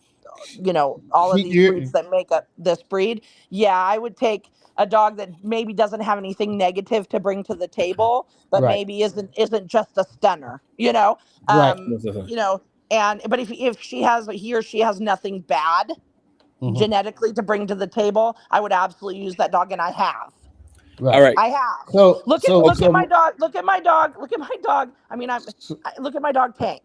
all of She, these breeds you that make up this breed? Yeah, I would take a dog that maybe doesn't have anything negative to bring to the table, but right, maybe isn't just a stunner, right. um Most of the time. you know and but if he or she has nothing bad Mm-hmm. genetically to bring to the table, I would absolutely use that dog, and I have. All Right. right. I have. So, Look at so, look at Okay. my so, dog. Look at my dog. Look at my dog. so Look at my dog Tank.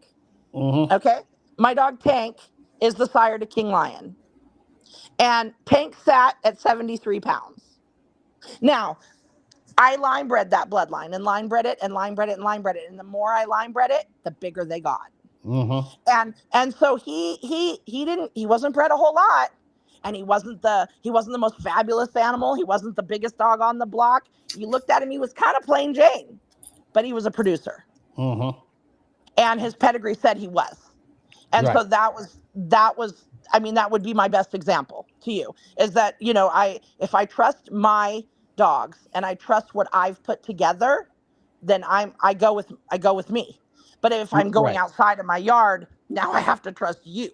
mm-hmm, Okay, my dog Tank is the sire to King Lion, and Tank sat at 73 pounds. Now I line bred that bloodline and line bred it and line bred it and line bred it, and the more I line bred it, the bigger they got. mm-hmm, And so he wasn't bred a whole lot, and he wasn't the most fabulous animal. He wasn't the biggest dog on the block. You looked at him, he was kind of plain Jane, but he was a producer, mm-hmm. and his pedigree said he was. And Right. so that was I mean, that would be my best example to you, is that, I if I trust my dogs and I trust what I've put together, then I go with me. But if I'm going Right. outside of my yard, now I have to trust you.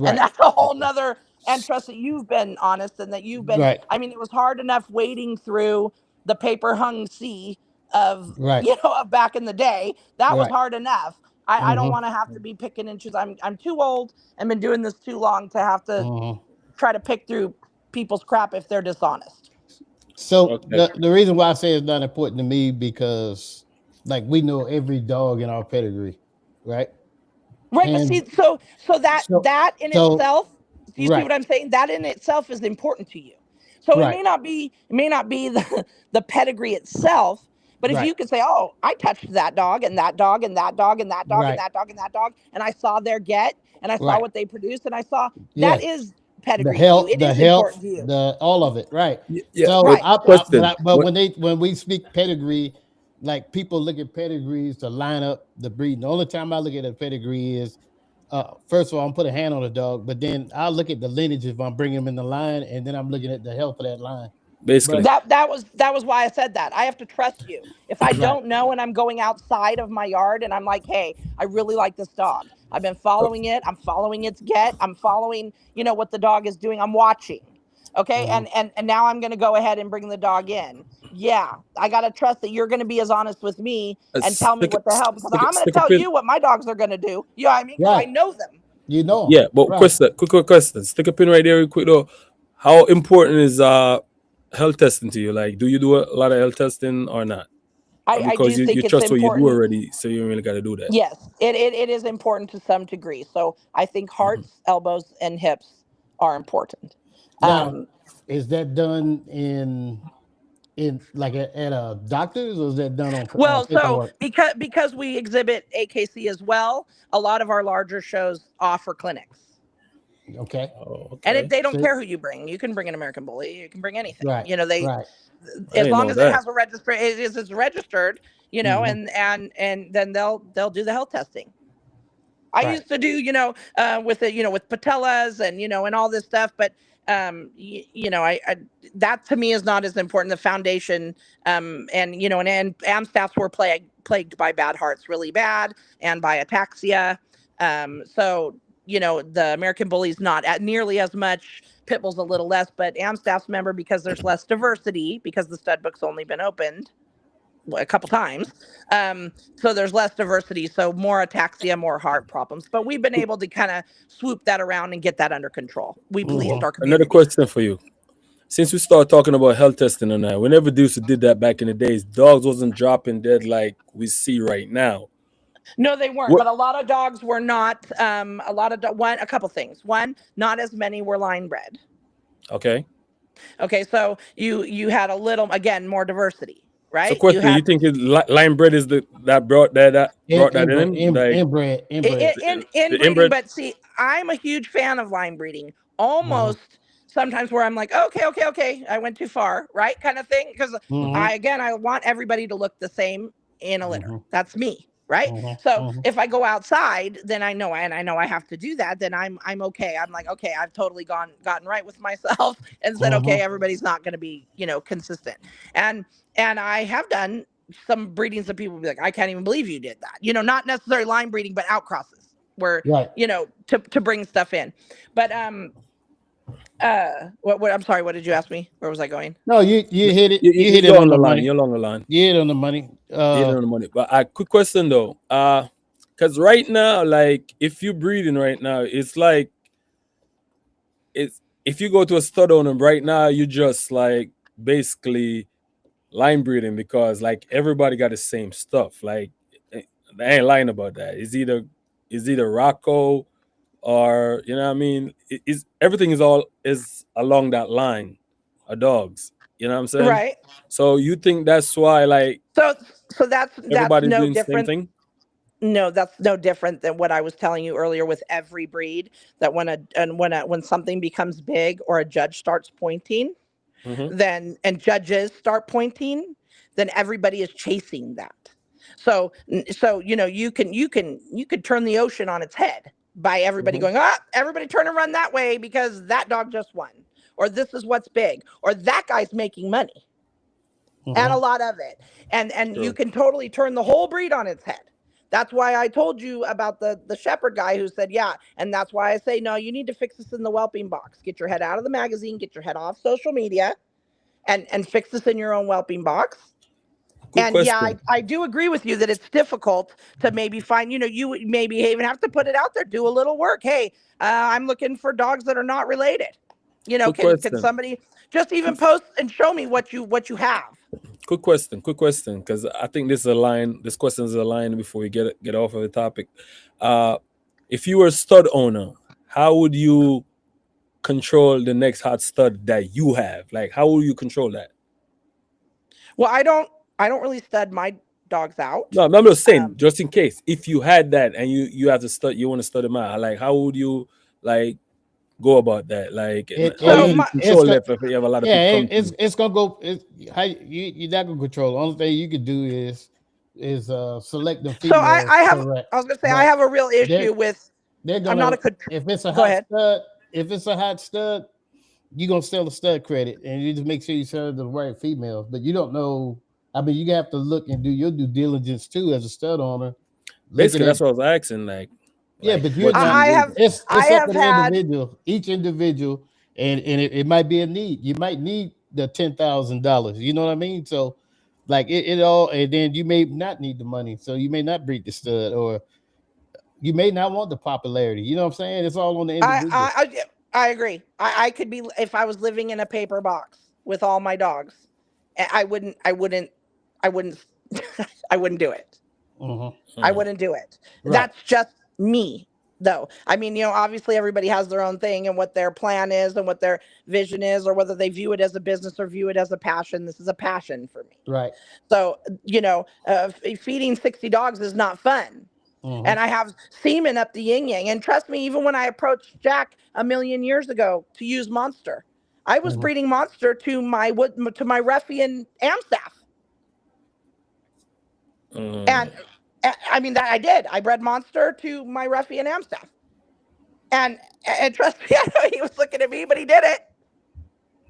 And Right. that's a whole Okay. nother, and trust that you've been honest, and that you've been, Right. I mean, it was hard enough wading through the paper hung sea of, Right. of back in the day. That was Right. hard enough. I don't Mm-hmm. want to have to be picking and choose. I'm too old and been doing this too long to have to Mm-hmm. try to pick through people's crap if they're dishonest. So Okay. the reason why I say it's not important to me because like we know every dog in our pedigree, right? Right, but And see, so that so that in so itself, do you see right, what I'm saying? That in itself is important to you. So it right, may not be the pedigree itself, but if right, you could say, "Oh, I touched that dog and that dog and that dog and that dog and right, that dog and that dog, and I saw their get and I saw right. what they produced and I saw that Yeah. is pedigree to you. It The is health, important to you." the all of it, right? Yeah, but So Right. question. but What when we speak pedigree, like people look at pedigrees to line up the breed. The only time I look at a pedigree is first of all, I'm put a hand on a dog, but then I'll look at the lineage if I'm bringing them in the line, and then I'm looking at the health of that line. basically? But That was why I said that. I have to trust you. If I right, don't know and I'm going outside of my yard and I'm like, "Hey, I really like this dog. I've been Uh, following it. I'm following its get. I'm following, what the dog is doing. I'm watching." Okay? mm-hmm. And now I'm going to go ahead and bring the dog in. Yeah, I got to trust that you're going to be as honest with me and tell me stick, what the hell, because I'm going to stick a tell pin. you what my dogs are going to do. You know what I mean? Because I Right, know them. you know 'em. Yeah, but Right. quick question. Stick a pin right there, real quick though. How important is health testing to you? Like, do you do a lot of health testing or not? I Because do you think it's trust what you do important. already, so you don't really got to do that. Yes, it is important to some degree. So I think Mhm. hearts, elbows, and hips are important. Now, Um, is that done in like at a doctor's, or is that done on well, so paperwork? because we exhibit AKC as well, a lot of our larger shows offer clinics, Okay. Oh, and okay. they don't So care who you bring. You can bring an American Bully. You can bring anything. right, They, right. I as didn't long know as it that. has a register, it's registered. Mm-hmm. And then they'll do the health testing. I Right. used to do, with the, with patellas and, and all this stuff, but I that to me is not as important. The foundation, and AM staffs were plagued by bad hearts, really bad, and by ataxia. So the American Bully's not at nearly as much. Pit Bull's a little less, but AM staffs, member, because there's less diversity, because the stud book's only been opened a couple times. So there's less diversity, so more ataxia, more heart problems. But we've been able to kind of swoop that around and get that under control. We Mm-hmm. policed our Another community. question for you. Since we start talking about health testing and that, whenever Deuce did that back in the days, dogs wasn't dropping dead like we see right now. No, they weren't, What? but a lot of dogs were not. A couple things. One, not as many were line bred. Okay. Okay, so you had a little, again, more diversity, So, right? You question: you had think line bread is the that brought that in? Like Inbred. in the breeding, inbred? but see, I'm a huge fan of line breeding. Mm-hmm. Almost sometimes where I'm like, okay, okay, okay, I went too far, right, kind of thing. Because Mm-hmm. I want everybody to look the same in a litter. Mm-hmm. That's me, right? Mm-hmm. So Mm-hmm. if I go outside, then I know, and I know I have to do that. Then I'm okay. I'm like, okay, I've totally gotten right with myself and said, okay, Mm-hmm. everybody's not going to be consistent, and I have done some breedings that people will be like, I can't even believe you did that. Not necessarily line breeding, but outcrosses where, Right. to bring stuff in. But what I'm sorry, what did you ask me? Where was I going? No, you hit it. You hit it You're on on the the line. money. You're along the line. You hit it on the money. You hit it on the money. But quick question though. Because right now, like if you're breeding right now, it's like it's if you go to a stud owner right now, you just like basically line breeding because like everybody got the same stuff. Like eh, I ain't lying about that. It's either Rocco or you know what I mean. Is everything is along that line of dogs. You know what I'm saying? Right. So you think that's why like So that's everybody's no doing the same different. thing? No, that's no different than what I was telling you earlier with every breed. That when something becomes big or a judge starts pointing, Hmm. then and judges start pointing, then everybody is chasing that. So you could turn the ocean on its head. by everybody going, everybody turn and run that way because that dog just won, or this is what's big, or that guy's making money, and a lot of it. And you can totally turn the whole breed on its head. That's why I told you about the shepherd guy who said, yeah. And that's why I say, no, you need to fix this in the whelping box. Get your head out of the magazine, get your head off social media, and fix this in your own whelping box. Quick And yeah, question. I do agree with you that it's difficult to maybe find, you maybe even have to put it out there, do a little work. Hey, I'm looking for dogs that are not related. Quick Can question. somebody just even post and show me what you have? Quick question. Quick question. Because I think this is a line. This question is a line before we get off of the topic. If you were a stud owner, how would you control the next hot stud that you have? Like, how will you control that? Well, I don't really stud my dogs out. No, I'm just saying, just in case, if you had that and you have to stud, you want to stud them out. Like, how would you like go about that? Like, how would you It's control that if you have a lot of people come to you? it's gonna go. How you're not gonna control. The only thing you can do is select the So females. I have. Correct. I was gonna say I have a real issue with. They're I'm not gonna a. if it's a Go hot ahead. stud. If it's a hot stud, you're gonna sell the stud credit, and you just make sure you sell the right females. But you don't know. I mean, you have to look and do your due diligence too as a stud owner. Basically, Looking at that's what I was asking. yeah, but you're what not. I have. It's I up have to the had. individual, each individual, and it might be a need. You might need the $10,000. You know what I mean? So, like it all, and then you may not need the money, so you may not breed the stud, or you may not want the popularity. You know what I'm saying? It's all on the individual. I agree. I could be, if I was living in a paper box with all my dogs, I wouldn't. I wouldn't I wouldn't do it. I wouldn't do it. Right. That's just me, though. I mean, obviously everybody has their own thing and what their plan is and what their vision is, or whether they view it as a business or view it as a passion. This is a passion for me. Right. So, feeding 60 dogs is not fun. And I have semen up the yin yang. And trust me, even when I approached Jack a million years ago to use Monster, I was breeding Monster to my ruffian Amstaff. And I mean, that I did. I bred Monster to my ruffian Amstaff. And trust me, I know he was looking at me, but he did it.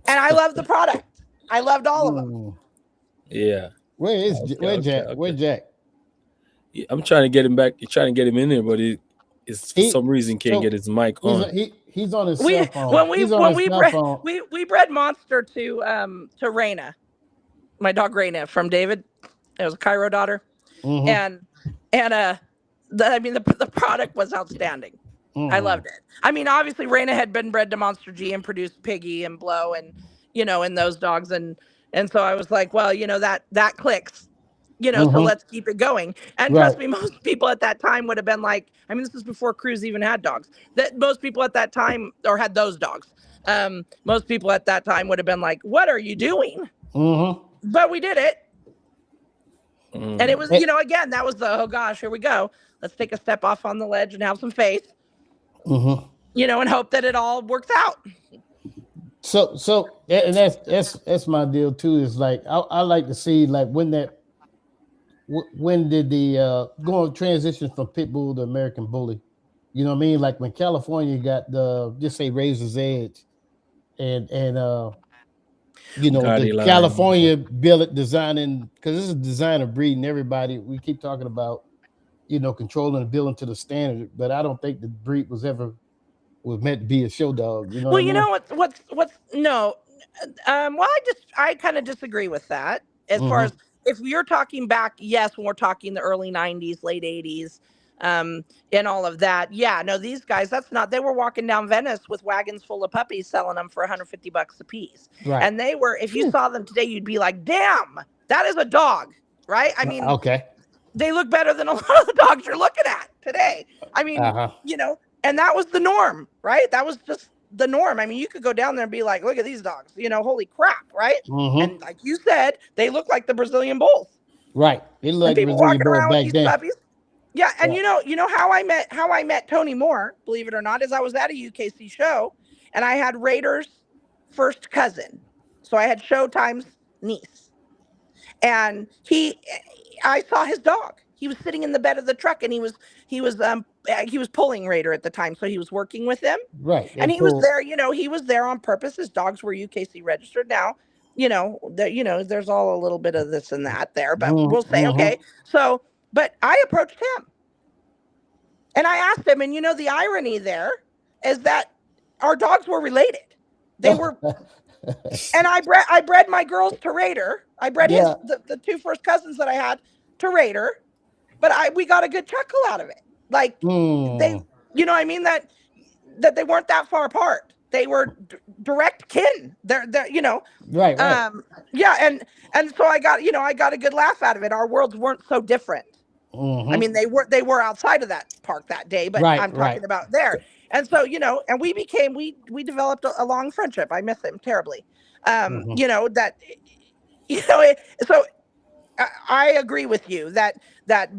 And I loved the product. I loved all of them. Yeah. Where's Jack? Where's Jack? I'm trying to get him back. You're trying to get him in there, but it's for some reason can't get his mic on. He's on his cell phone. We bred Monster to Raina, my dog Raina from David. It was a Cairo daughter, and the product was outstanding. I loved it. I mean, obviously Raina had been bred to Monster G and produced Piggy and Blow and and those dogs, and so I was like, well, that clicks. So let's keep it going. And trust me, most people at that time would have been like, I mean, this was before Cruz even had dogs. That most people at that time, or had those dogs, most people at that time would have been like, what are you doing? But we did it. And it was, again, that was the, oh gosh, here we go. Let's take a step off on the ledge and have some faith, and hope that it all works out. So, and that's my deal too, is like, I like to see like when did the going transition from pit bull to American bully? You know what I mean? Like when California got just say Razor's Edge, and the California built designing, because this is designer breeding. Everybody we keep talking about, controlling and building to the standard, but I don't think the breed was meant to be a show dog. You know. Well, what's no. Well, I kind of disagree with that. As far as if you're talking back, yes, when we're talking the early 90s, late 80s, and all of that. Yeah, no, these guys, they were walking down Venice with wagons full of puppies selling them for $150 a piece. Right. And they were, if you saw them today, you'd be like, damn, that is a dog, right? I mean, they look better than a lot of the dogs you're looking at today. I mean, and that was the norm, right? That was just the norm. I mean, you could go down there and be like, look at these dogs, holy crap, right? And like you said, they look like the Brazilian bulls. Right. They look like people walking around with these puppies. Yeah, and how I met Tony Moore, believe it or not, is I was at a UKC show and I had Rader's first cousin. So I had Showtime's niece. And I saw his dog. He was sitting in the bed of the truck, and he was pulling Raider at the time, so he was working with him, Right. They and he was pull. there. He was there on purpose. His dogs were UKC registered. Now, there's all a little bit of this and that there, but we'll say okay. So, but I approached him, and I asked him, and the irony there is that our dogs were related. They were. And I bred my girls to Raider. I bred Yeah. the two first cousins that I had to Raider, but we got a good chuckle out of it. Like they, what I mean, that they weren't that far apart. They were direct kin. They're Right. Right. Yeah, and so I got a good laugh out of it. Our worlds weren't so different. I mean, they were outside of that park that day, but Right. I'm Right. talking about there. And so, and we developed a long friendship. I miss him terribly. So I agree with you that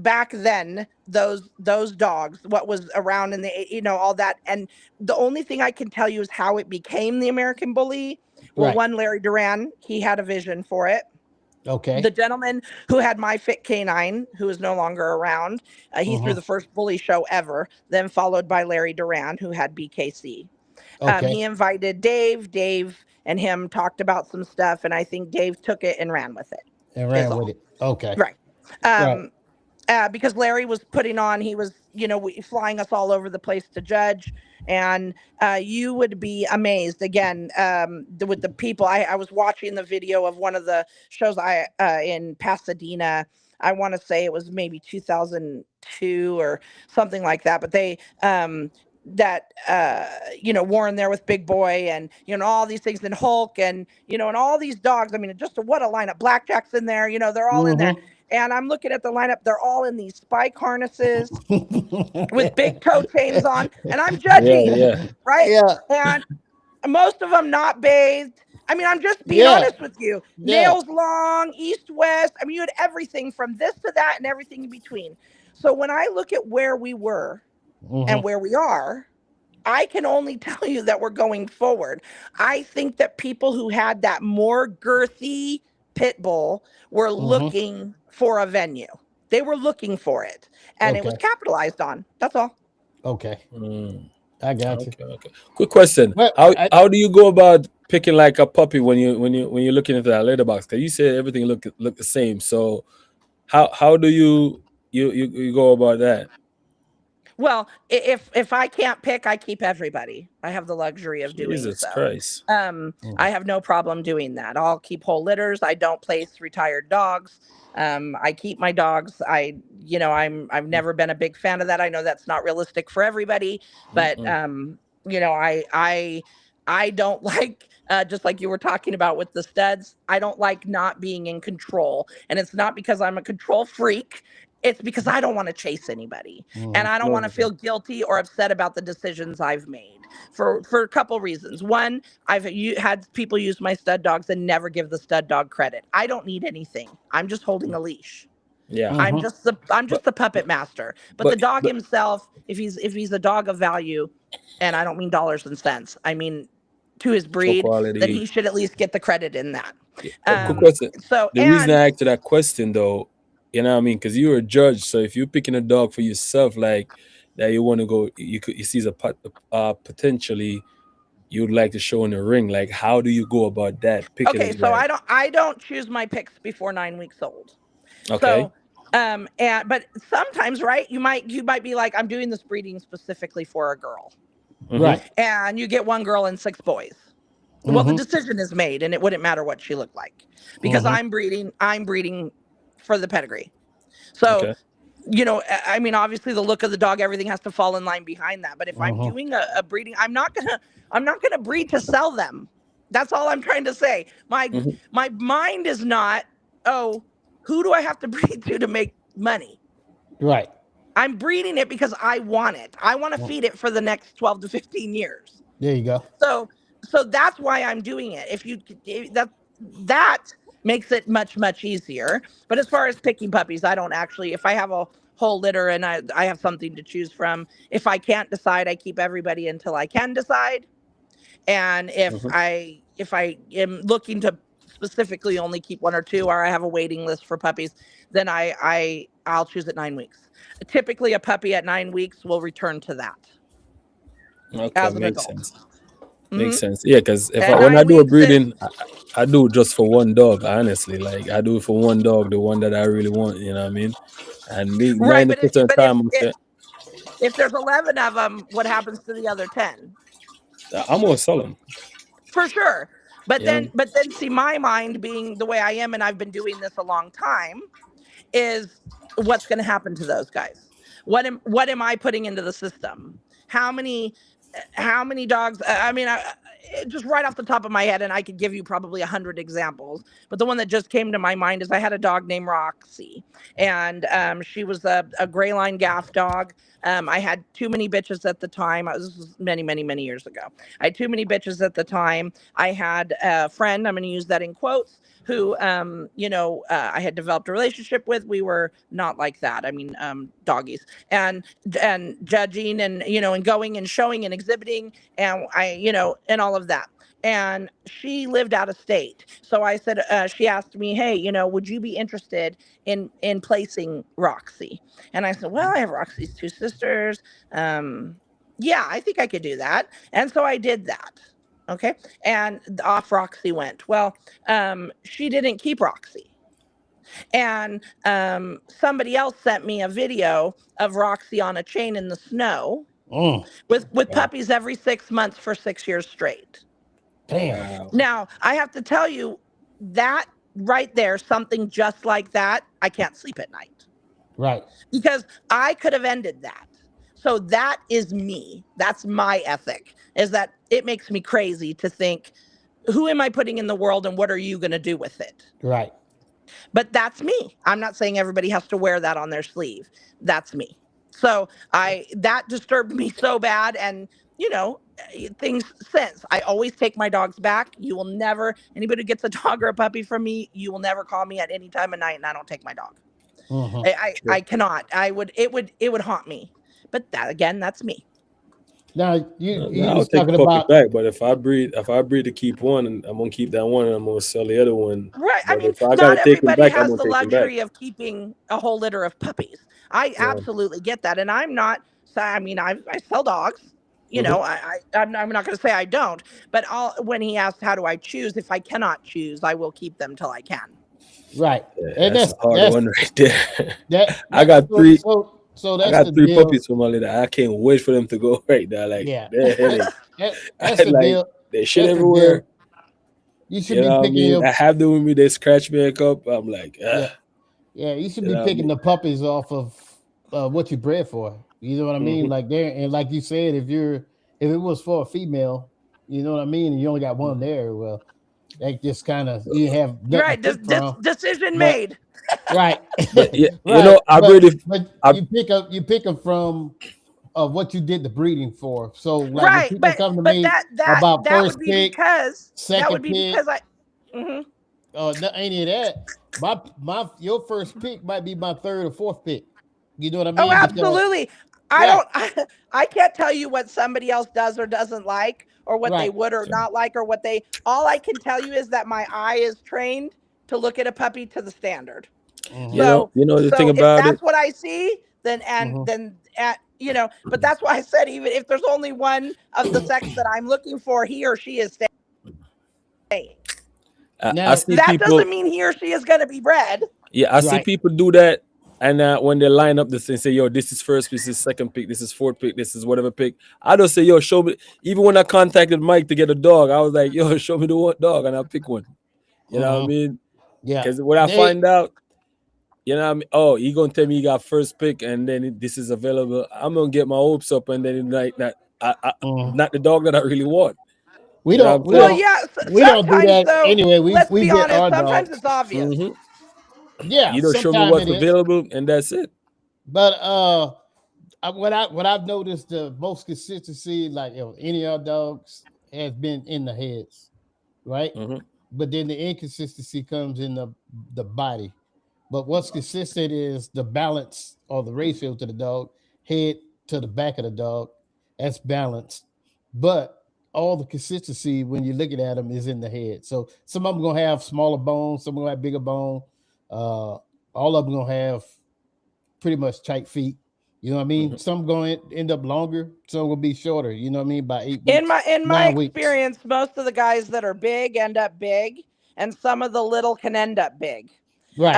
back then those dogs, what was around in the, all that, and the only thing I can tell you is how it became the American Bully. Well, Right. one, Larry Duran, he had a vision for it. Okay. The gentleman who had My Fit Canine, who is no longer around, he threw the first bully show ever, then followed by Larry Duran, who had BKC. Okay. He invited Dave and him talked about some stuff, and I think Dave took it and ran with it. And ran with it. Okay. Right. Right. Because Larry was putting on, he was, flying us all over the place to judge. And you would be amazed again with the people. I was watching the video of one of the shows in Pasadena. I want to say it was maybe 2002 or something like that. But they Warren there with Big Boy and all these things, and Hulk and and all these dogs. I mean, just what a lineup. Blackjack's in there. They're all in there. And I'm looking at the lineup. They're all in these spike harnesses with big toe chains on. And I'm judging, right? Yeah. And most of them not bathed. I mean, I'm just being Yeah. honest with you. Yeah. Nails long, east, west. I mean, you had everything from this to that and everything in between. So when I look at where we were and where we are, I can only tell you that we're going forward. I think that people who had that more girthy pit bull were looking for a venue. They were looking for it, and it was capitalized on. That's all. Okay. I got you. Okay. Quick question: Well, how do you go about picking like a puppy when you're looking into that litter box? Because you said everything look the same. So how do you go about that? Well, if I can't pick, I keep everybody. I have the luxury of doing Jesus so. Christ. I have no problem doing that. I'll keep whole litters. I don't place retired dogs. I keep my dogs. I've never been a big fan of that. I know that's not realistic for everybody, but I don't like, just like you were talking about with the studs, I don't like not being in control. And it's not because I'm a control freak. It's because I don't want to chase anybody, and I don't want to feel guilty or upset about the decisions I've made for a couple reasons. One, I've had people use my stud dogs and never give the stud dog credit. I don't need anything. I'm just holding a leash. Yeah. I'm just the puppet master. But the dog himself, if he's a dog of value, and I don't mean dollars and cents, I mean to his breed, then he should at least get the credit in that. Quick question. So the reason I asked that question though, you know what I mean? Because you're a judge, so if you're picking a dog for yourself, like that, you want to go, you see a potentially you'd like to show in the ring. Like, how do you go about that? Okay, so I don't choose my picks before 9 weeks old. Okay. So, but sometimes, right? You might be like, I'm doing this breeding specifically for a girl, right? And you get one girl and 6 boys. Well, the decision is made, and it wouldn't matter what she looked like because I'm breeding for the pedigree. So, I mean, obviously the look of the dog, everything has to fall in line behind that. But if I'm doing a breeding, I'm not gonna breed to sell them. That's all I'm trying to say. My mind is not, oh, who do I have to breed to make money? Right. I'm breeding it because I want it. I want to feed it for the next 12 to 15 years. There you go. So that's why I'm doing it. That makes it much easier. But as far as picking puppies, I don't actually, if I have a whole litter and I have something to choose from, if I can't decide, I keep everybody until I can decide. And if I am looking to specifically only keep one or two, or I have a waiting list for puppies, then I'll choose at 9 weeks. Typically, a puppy at 9 weeks will return to that Okay, as an makes adult. sense. Hmm. Makes sense. Yeah, because if At when I nine do a weeks, breeding, I do it just for one dog. Honestly, like I do it for one dog, the one that I really want. You know what I mean? And me right? 90% of the But time, I'm saying, if there's 11 of them, what happens to the other 10? I'm gonna sell them. For sure. You know? But then, see, my mind being the way I am, and I've been doing this a long time, is what's going to happen to those guys. What am I putting into the system? how many how many dogs, I mean, just right off the top of my head, and I could give you probably 100 examples, but the one that just came to my mind is I had a dog named Roxy, and she was a gray line gaff dog. I had too many bitches at the time. This was many, many, many years ago. I had too many bitches at the time. I had a friend, I'm going to use that in quotes, who I had developed a relationship with. We were not like that. I mean, doggies, and judging, and and going and showing and exhibiting, and and all of that. And she lived out of state, so I said, she asked me, hey, would you be interested in placing Roxy? And I said, well, I have Roxy's two sisters. Yeah, I think I could do that. And so I did that. Okay. And off Roxy went. Well, she didn't keep Roxy. And somebody else sent me a video of Roxy on a chain in the snow Mm, with Wow. puppies every 6 months for 6 years straight. damn. Wow. Now, I have to tell you that right there, something just like that, I can't sleep at night Right. because I could have ended that. So that is me. That's my ethic, is that it makes me crazy to think, who am I putting in the world and what are you going to do with it? Right. But that's me. I'm not saying everybody has to wear that on their sleeve. That's me. So that disturbed me so bad. And things since, I always take my dogs back. You will never, anybody who gets a dog or a puppy from me, you will never call me at any time of night and I don't take my dog. Mm-hmm. I cannot. It would haunt me. But that, again, that's me. Now No, you I'll was take a talking puppy about back, but if I breed to keep one, and I'm gonna keep that one, and I'm gonna sell the other one. Right. I But mean, if I not gotta take him everybody back, I'm has gonna the take him back. luxury of keeping a whole litter of puppies. I Yeah. absolutely get that. And I'm not, I mean, I sell dogs. Hmm. I'm not going to say I don't, but when he asked, how do I choose? If I cannot choose, I will keep them till I can. right, Yeah, and that's a hard that's one right there. I that got so three. I that's got the three deal. puppies for my litter. I can't wait for them to go right now. Like Yeah, they're a headache. that's I the like deal. they shit That's the everywhere. deal. You should You be know what I picking mean? your I have them with me. They scratch me up. I'm like, yeah yeah. You should you be know what I picking mean? the puppies off of what you bred for. You know what I mean? Hmm. Like there, and like you said, if it was for a female, you know what I mean, and you only got one Hmm. there, well, that just kind of you have nothing to Right. pick from. Decision But made. right, But yeah, right. I really, But I you pick them from what you did the breeding for. So like when Right. people come to But me about that first would be pick, because, second pick, mhm. any of that, my your first pick might be my third or fourth pick. You know what I Oh, mean? Because absolutely. I right, don't I can't tell you what somebody else does or doesn't like, or what they right, would or not like, or what they, all I can tell you is that my eye is trained to look at a puppy to the standard. mm-hmm, you know the thing If about it. that's what I see, then, mm-hmm. but that's why I said, even if there's only one of the sex that I'm looking for, he or she is staying. I Now, see That doesn't people. mean he or she is going to be bred. Yeah, I see right, people do that, and when they line up this and say, "Yo, this is first pick, this is second pick, this is fourth pick, this is whatever pick," I just say, "Yo, show me." Even when I contacted Mike to get a dog, I was like, "Yo, show me the one dog," and I'll pick one. You know what I mm-hmm, mean? yeah, Because when I they, find out, you know what I mean? Oh, he gonna tell me he got first pick, and then this is available. I'm gonna get my hopes up, and then like that, mm, not the dog that I really want. we You know what don't I'm we Well, saying? don't yeah, we don't do sometimes that though, anyway. let's We be get honest, our sometimes dogs. it's obvious. Hmm. Yeah, You don't show me sometimes what's it is, available, and that's it. but what I've noticed the most consistency, like any of our dogs, has been in the heads, right? Hmm. But then the inconsistency comes in the body. But what's consistent is the balance or the ratio to the dog, head to the back of the dog. That's balanced. But all the consistency when you're looking at them is in the head. So some of them gonna have smaller bones, some gonna have bigger bone. All of them gonna have pretty much tight feet. You know what I mean? Some going to end up longer, some will be shorter. You know what I mean? By 8 weeks, In my 9 weeks. experience, most of the guys that are big end up big, and some of the little can end up big. Right.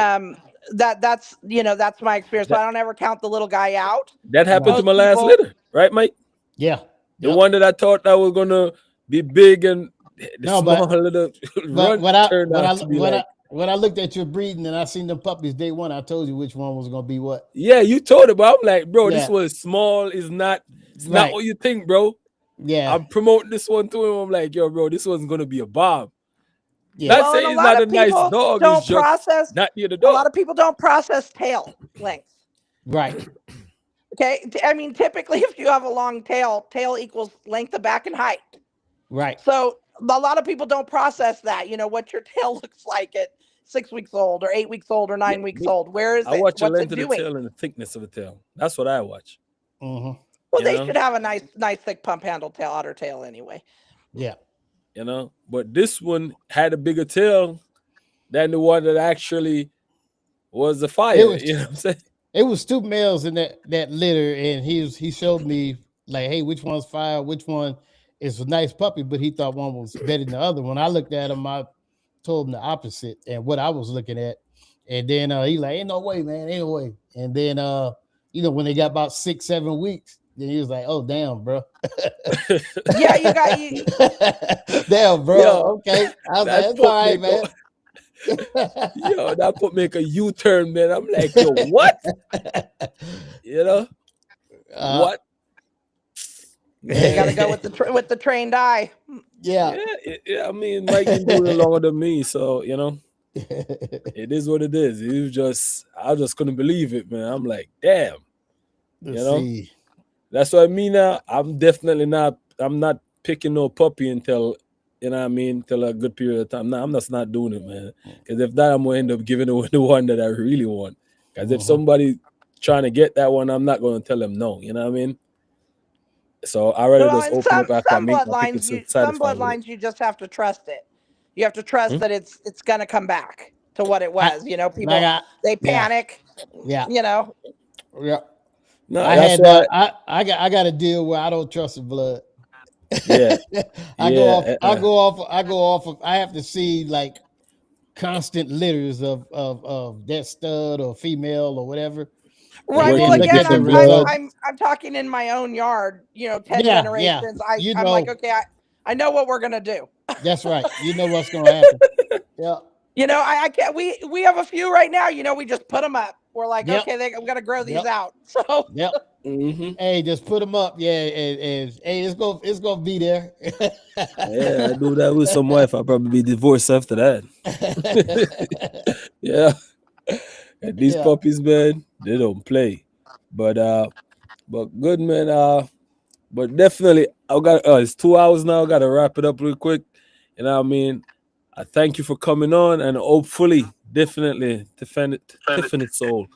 That's that's my experience. So That I don't ever count the little guy out. that happened to Right. my Most last people, litter, right, Mike? Yeah. The Yep. one that I thought that was gonna be big and the No, small but little but run turned out to be like, when I looked at your breeding and I seen the puppies day one, I told you which one was gonna be what. yeah, you told it, but I'm like, bro, this Yeah. one is small. It's not Right. what you think, bro. Yeah. I'm promoting this one to him. I'm like, yo, bro, this one's gonna be a bomb. Yeah. Not well, and a saying he's lot not a of nice people dog, it's don't just process. not near the A lot dog. of people don't process tail length. Right. Okay, I mean, typically, if you have a long tail equals length of back and height. Right. So a lot of people don't process that. What your tail looks like at 6 weeks old, or 8 weeks old, or Yeah, 9 weeks old. Where is I it? watch the What's length it of the doing? tail and the thickness of the tail. That's what I watch. Mm-hmm. Well, You they know, should have a nice thick pump handle tail, otter tail anyway. Yeah. But this one had a bigger tail than the one that actually was the It fire. was You know what I'm saying? it was two males in that litter, and he showed me like, hey, which one's fire, which one is a nice puppy, but he thought one was better than the other. When I looked at him, I told him the opposite and what I was looking at, and then he like, ain't no way, man, ain't no way. And then when they got about 6-7 weeks, then he was like, oh damn, bro. Yeah, you. Damn, bro. Yo, Okay, I was like, that it's all put right, me man. that put make a U-turn, man. I'm like, yo, what? You know what? You got to Man, go with the trained eye. Yeah. yeah. I mean, Mike been doing it longer than me, so it is what it is. I just couldn't believe it, man. I'm like, damn. Let's see. That's what I mean. Now I'm definitely not. I'm not picking no puppy until until a good period of time. No, I'm just not doing it, man. Because if that, I'm gonna end up giving away the one that I really want. Because if somebody trying to get that one, I'm not gonna tell them no. You know what I mean? So I rather Well, just and open up after I some make my pick and satisfied with it. bloodlines you just have to trust it. You have to trust that it's gonna come back to what it was. People they panic. Yeah. Yeah. No, I that's had why. I got a deal where I don't trust the blood. Yeah, I yeah. go off of I have to see like constant litters of that stud or female or whatever. Right. And Well, then look again, at the different results. blood. I'm talking in my own yard. 10 Yeah, generations. you I'm like, know, okay, I know what we're gonna do. that's right. You know what's gonna happen. Yeah. I can't. We have a few right now. We just put them up. We're like, Yep. okay, I'm gonna grow these Yep. out. So Yep. Mm-hmm. Hey, just put them up. Yeah, and hey, it's gonna be there. Yeah, I do that with some wife. I'll probably be divorced after that. Yeah. And these Yeah. puppies, man, they don't play. But good, man. But definitely I got it's 2 hours now. I gotta wrap it up real quick. You know what I mean? I thank you for coming on, and hopefully, definitely Tiffany Soul.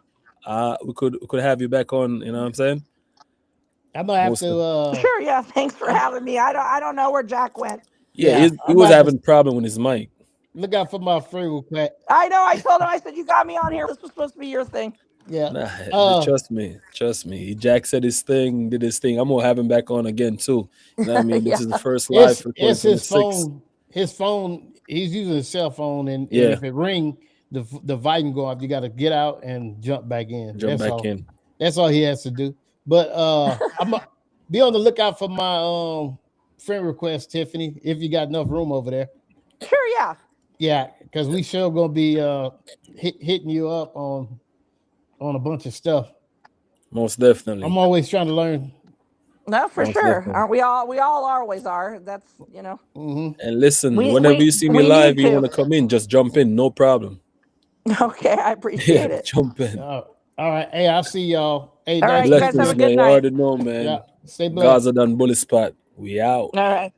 We could have you back on, you know what I'm saying? I'm gonna have Most of, to sure, yeah. Thanks for having me. I don't know where Jack went. yeah, yeah, he I'm was gonna have having to a problem with his mic. look out for my friend request. I know. I told him. I said, you got me on here. This was supposed to be your thing. Yeah. Nah, trust me. Jack said his thing, did his thing. I'm gonna have him back on again too. You know what I mean? This Yeah. is the first live for It's his 2026. phone. His phone. He's using his cell phone, and Yeah. if it ring, the volume go off. You got to get out and jump back in. Jump That's back all. in. That's all he has to do. But I'm be on the lookout for my friend request, Tiffany. If you got enough room over there. Sure, yeah. Yeah, because we sure gonna be hitting you up on a bunch of stuff. Most definitely. I'm always trying to learn. No, for Most sure. definitely. Aren't we all? We all always are. That's Mm-hmm. And listen, We- whenever we- you see me we live, need you to. want to come in, just jump in, no problem. Okay. I appreciate Yeah, it. jump in. All right. Hey, I'll see y'all. Hey, All right, nice you guys meeting have a Blessings, good man. You night. already know, man. Yeah. Stay blessed. Gaza done bully spot. We out. All right.